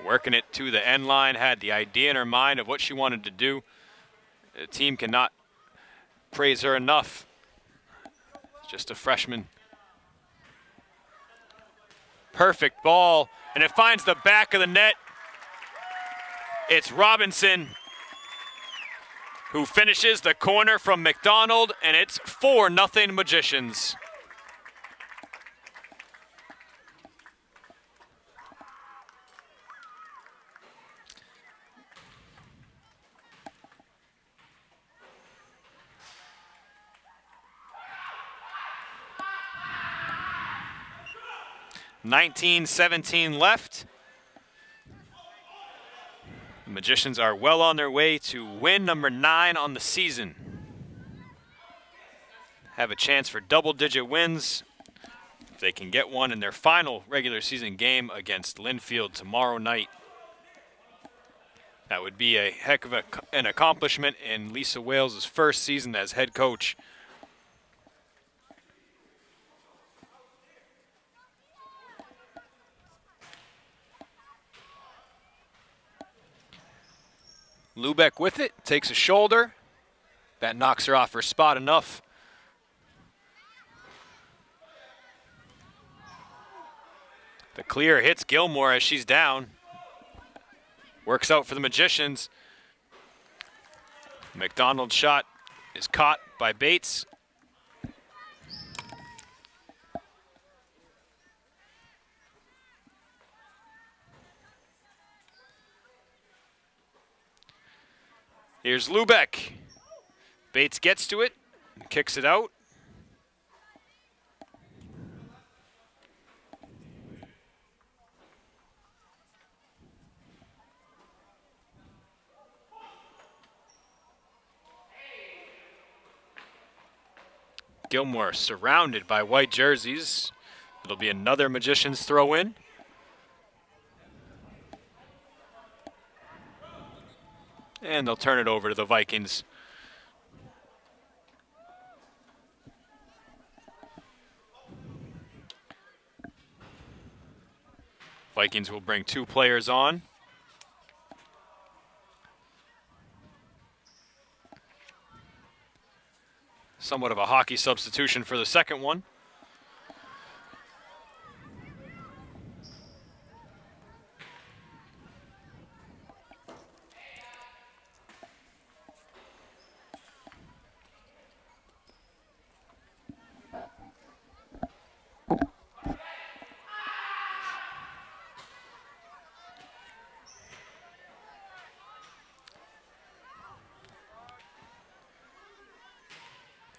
Working it to the end line, had the idea in her mind of what she wanted to do. The team cannot praise her enough. Just a freshman. Perfect ball, and it finds the back of the net. It's Robinson who finishes the corner from McDonald, and it's 4-0 Magicians. .17 left. The Magicians are well on their way to win number 9 on the season. Have a chance for double-digit wins if they can get one in their final regular season game against Linfield tomorrow night. That would be a heck of an accomplishment in Lisa Wales' first season as head coach. Lubeck with it, takes a shoulder. That knocks her off her spot enough. The clear hits Gilmore as she's down. Works out for the Magicians. McDonald's shot is caught by Bates. Here's Lubeck. Bates gets to it, kicks it out. Gilmore surrounded by white jerseys. It'll be another Magicians throw in. And they'll turn it over to the Vikings. Vikings will bring 2 players on. Somewhat of a hockey substitution for the second one.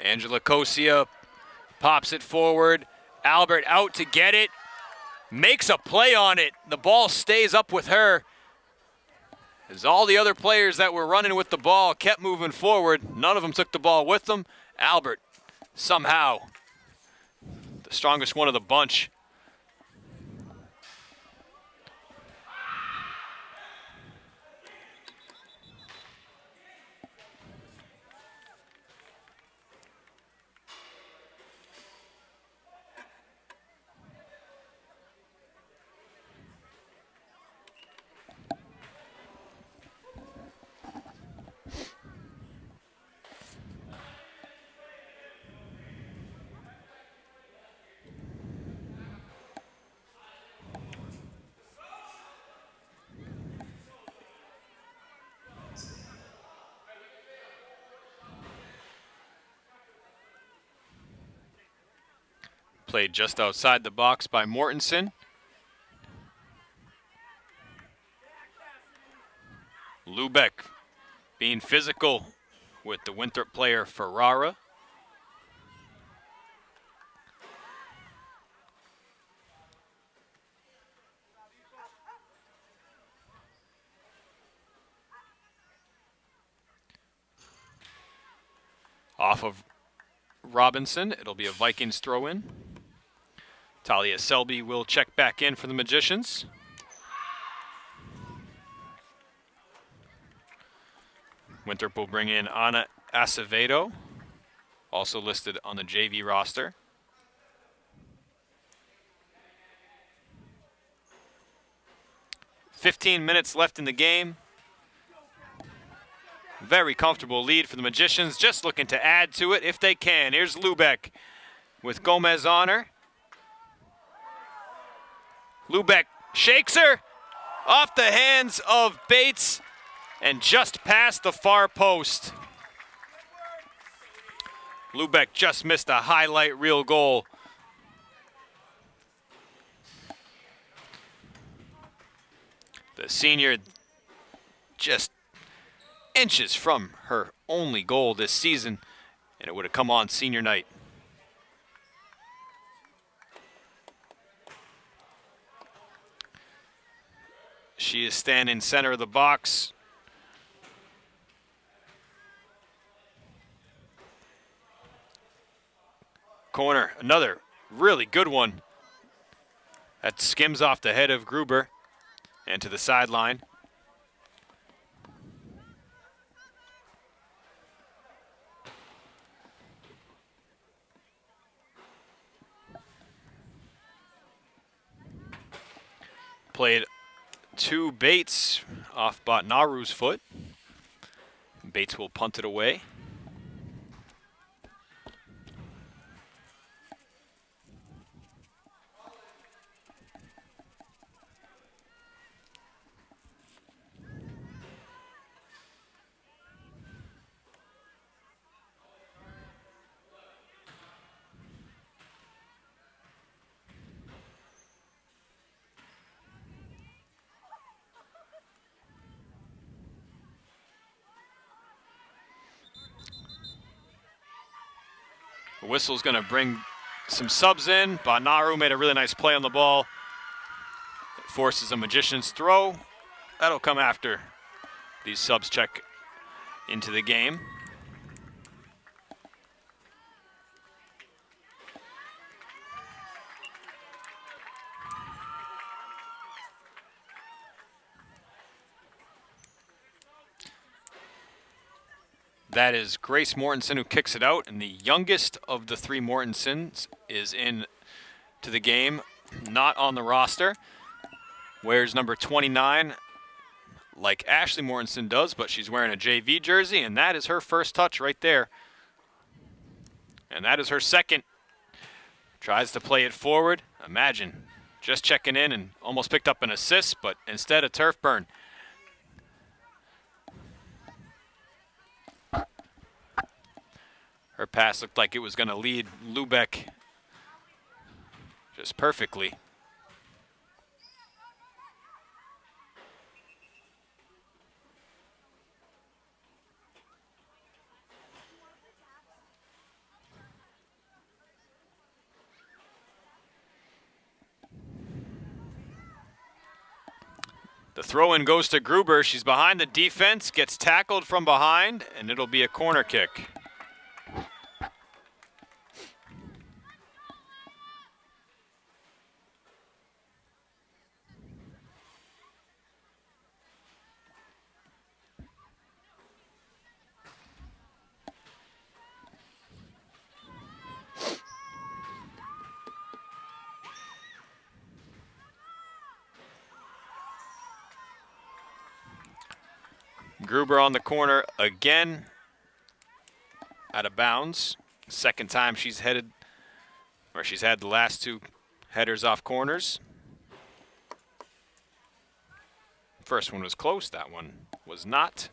Angela Kosia pops it forward. Albert out to get it. Makes a play on it. The ball stays up with her. As all the other players that were running with the ball kept moving forward, none of them took the ball with them. Albert, somehow, the strongest one of the bunch. Played just outside the box by Mortensen. Lubeck being physical with the Winthrop player Ferrara. Off of Robinson, it'll be a Vikings throw-in. Talia Selby will check back in for the Magicians. Winthrop will bring in Ana Acevedo, also listed on the JV roster. "15 minutes left in the game. Very comfortable lead for the Magicians, just looking to add to it if they can. Here's Lubeck with Gomez on her. Lubeck shakes her off the hands of Bates and just past the far post. Lubeck just missed a highlight reel goal. The senior just inches from her only goal this season, and it would have come on senior night. She is standing center of the box. Corner, another really good one. That skims off the head of Gruber and to the sideline. Played to Bates off Botnaru's foot. Bates will punt it away. The whistle's going to bring some subs in. Banaru made a really nice play on the ball. It forces a Magician's throw. That'll come after these subs check into the game. That is Grace Mortensen who kicks it out, and the youngest of the three Mortensens is in to the game, not on the roster. Wears number 29, like Ashley Mortensen does, but she's wearing a JV jersey, and that is her first touch right there. And that is her second. Tries to play it forward. Imagine, just checking in and almost picked up an assist, but instead a turf burn. Her pass looked like it was going to lead Lubeck just perfectly. The throw-in goes to Gruber. She's behind the defense, gets tackled from behind, and it'll be a corner kick. Gruber on the corner again, out of bounds. Second time she's headed, or she's had the last two headers off corners. First one was close, that one was not.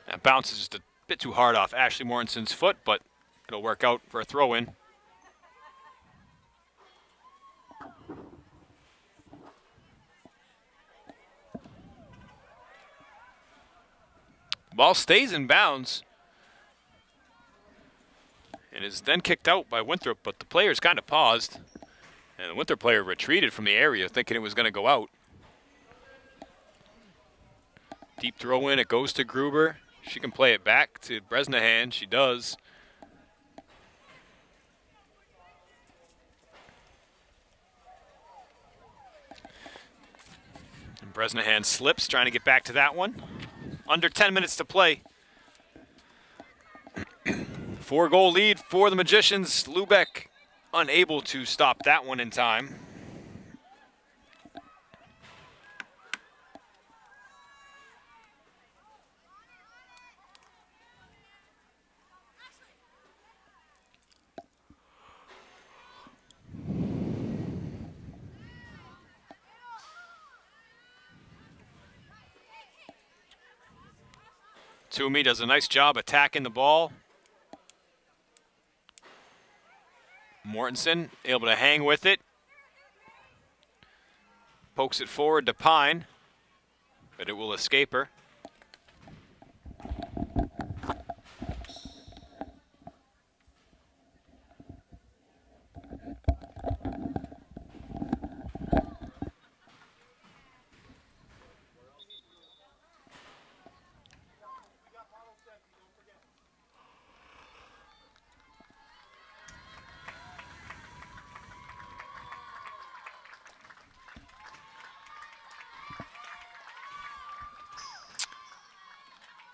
That bounce is just a bit too hard off Ashley Mortensen's foot, but it'll work out for a throw-in. Ball stays in bounds and is then kicked out by Winthrop, but the players kind of paused, and the Winthrop player retreated from the area thinking it was going to go out. Deep throw in, it goes to Gruber. She can play it back to Bresnahan. She does. And Bresnahan slips, trying to get back to that one. Under 10 minutes to play. 4-goal lead for the Magicians. Lubeck unable to stop that one in time. Toomey does a nice job attacking the ball. Mortensen able to hang with it. Pokes it forward to Pine, but it will escape her.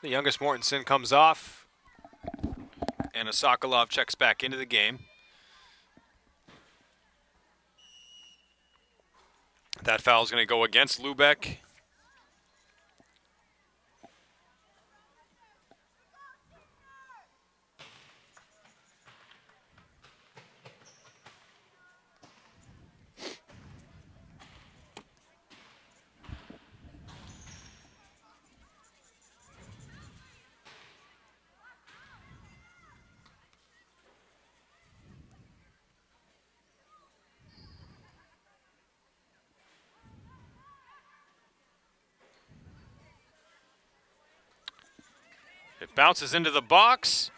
The youngest Mortensen comes off, and Sokolov checks back into the game. That foul is going to go against Lubeck. Bounces into the box.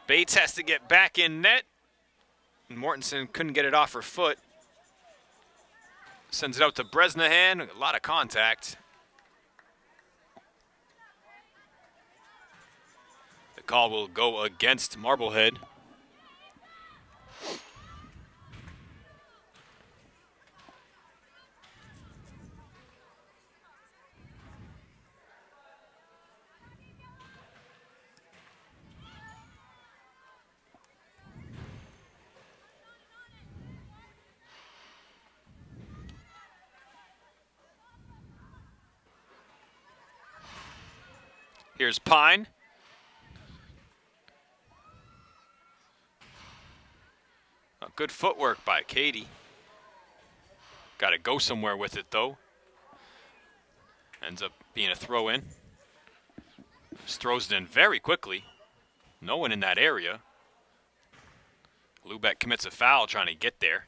Bates has to get back in net. Mortensen couldn't get it off her foot. Sends it out to Bresnahan. A lot of contact. The call will go against Marblehead. Here's Pine. Good footwork by Katie. Got to go somewhere with it, though. Ends up being a throw-in. Just throws it in very quickly. No one in that area. Lubeck commits a foul trying to get there.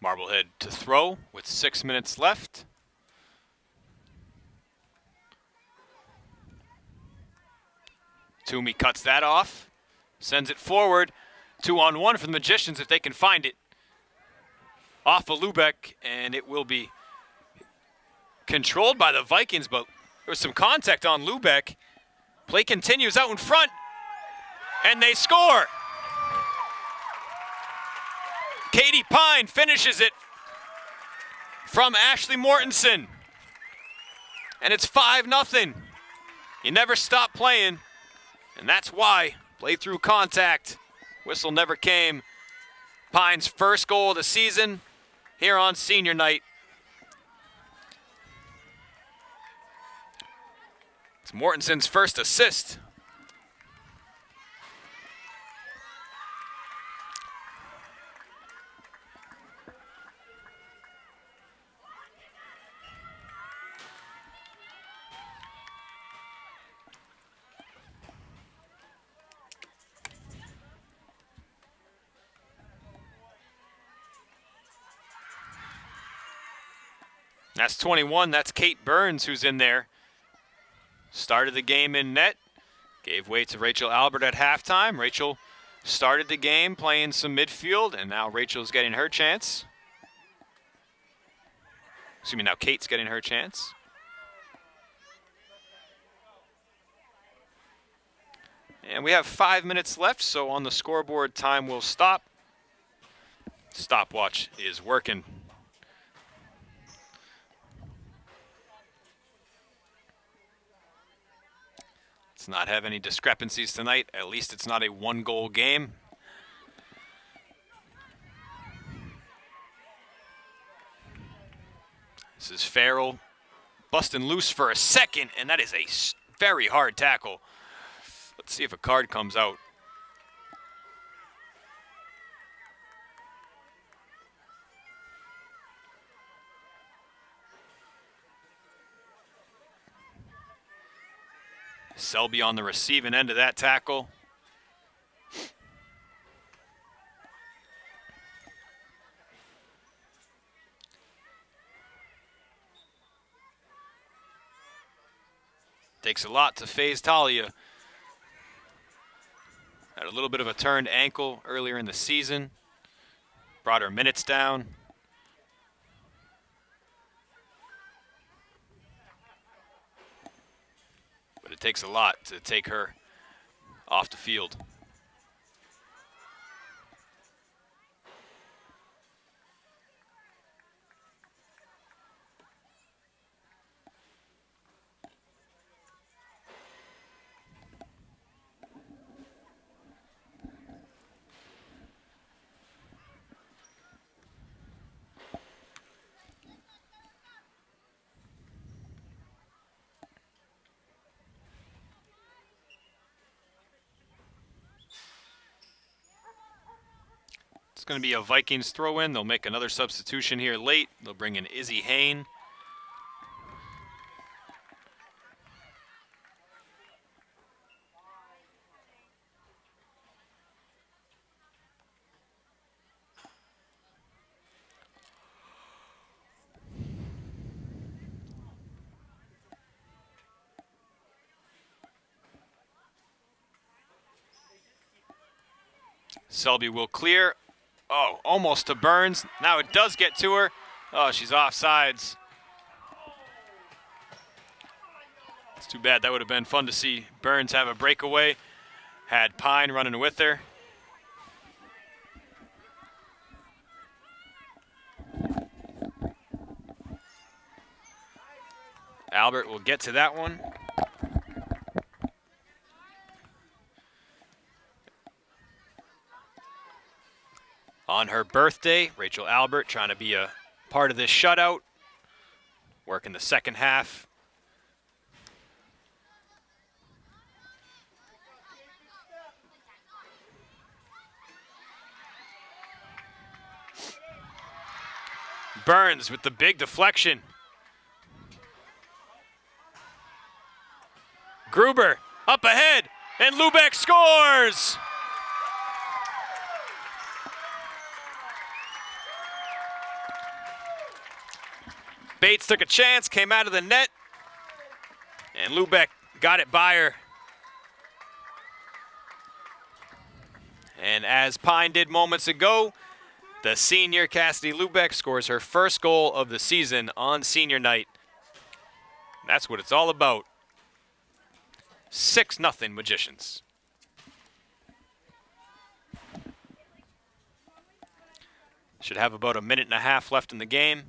Marblehead to throw with 6 minutes left. Toomey cuts that off, sends it forward. 2-on-1 for the Magicians if they can find it. Off of Lubeck, and it will be controlled by the Vikings, but there was some contact on Lubeck. Play continues out in front, and they score. Katie Pine finishes it from Ashley Mortensen. And it's 5-0. You never stop playing, and that's why. Play through contact. Whistle never came. Pine's first goal of the season here on senior night. It's Mortensen's first assist. That's 21. That's Kate Burns who's in there. Started the game in net. Gave way to Rachel Albert at halftime. Rachel started the game playing some midfield, and now Rachel's getting her chance. Excuse me, now Kate's getting her chance. And we have 5 minutes left, so on the scoreboard time will stop. Stopwatch is working. Let's not have any discrepancies tonight. At least it's not a one-goal game. This is Farrell busting loose for a second, and that is a very hard tackle. Let's see if a card comes out. Selby on the receiving end of that tackle. Takes a lot to phase Talia. Had a little bit of a turned ankle earlier in the season. Brought her minutes down. But it takes a lot to take her off the field. It's going to be a Vikings throw-in. They'll make another substitution here late. They'll bring in Izzy Hain. Selby will clear. Oh, almost to Burns. Now it does get to her. Oh, she's offsides. It's too bad. That would have been fun to see Burns have a breakaway. Had Pine running with her. Albert will get to that one. On her birthday, Rachel Albert trying to be a part of this shutout. Working the second half. Burns with the big deflection. Gruber up ahead, and Lubeck scores! Bates took a chance, came out of the net, and Lubeck got it by her. And as Pine did moments ago, the senior Cassidy Lubeck scores her first goal of the season on senior night. That's what it's all about. 6-0 Magicians. Should have about a minute and a half left in the game.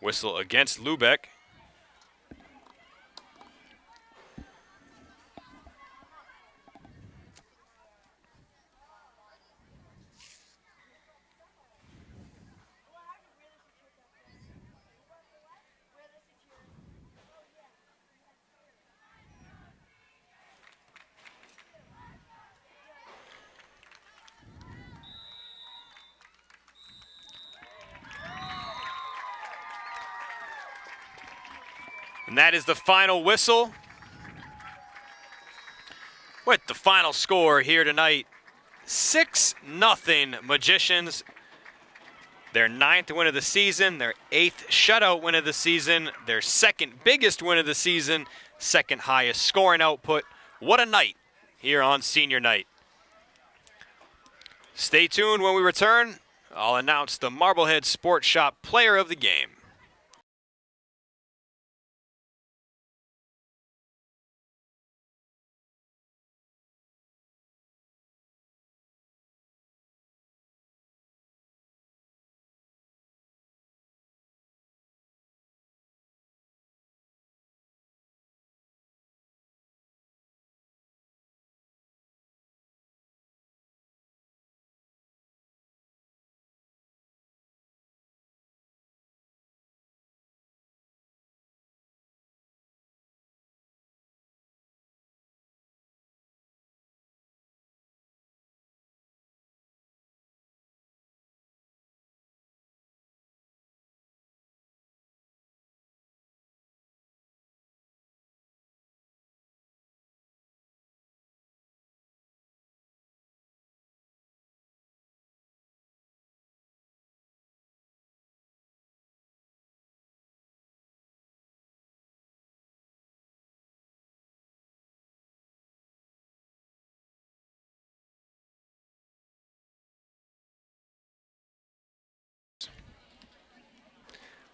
Whistle against Lubeck. And that is the final whistle. With the final score here tonight, 6-0 Magicians. Their 9th win of the season, their 8th shutout win of the season, their 2nd biggest win of the season, 2nd highest scoring output. What a night here on senior night. Stay tuned when we return. I'll announce the Marblehead Sports Shop Player of the Game.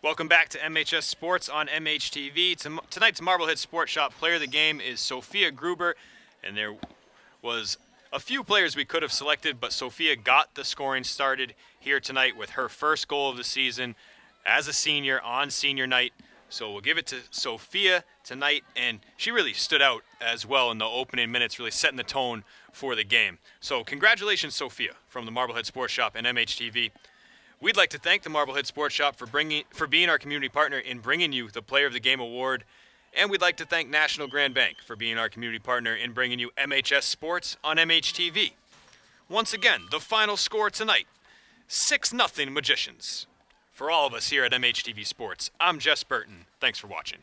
Welcome back to MHS Sports on MHTV. Tonight's Marblehead Sports Shop Player of the Game is Sophia Gruber, and there was a few players we could have selected, but Sophia got the scoring started here tonight with her first goal of the season as a senior on senior night. So we'll give it to Sophia tonight, and she really stood out as well in the opening minutes, really setting the tone for the game. So congratulations, Sophia, from the Marblehead Sports Shop and MHTV. We'd like to thank the Marblehead Sports Shop for being our community partner in bringing you the Player of the Game award. And we'd like to thank National Grand Bank for being our community partner in bringing you MHS Sports on MHTV. Once again, the final score tonight, 6-0 Magicians. For all of us here at MHTV Sports, I'm Jess Burton. Thanks for watching.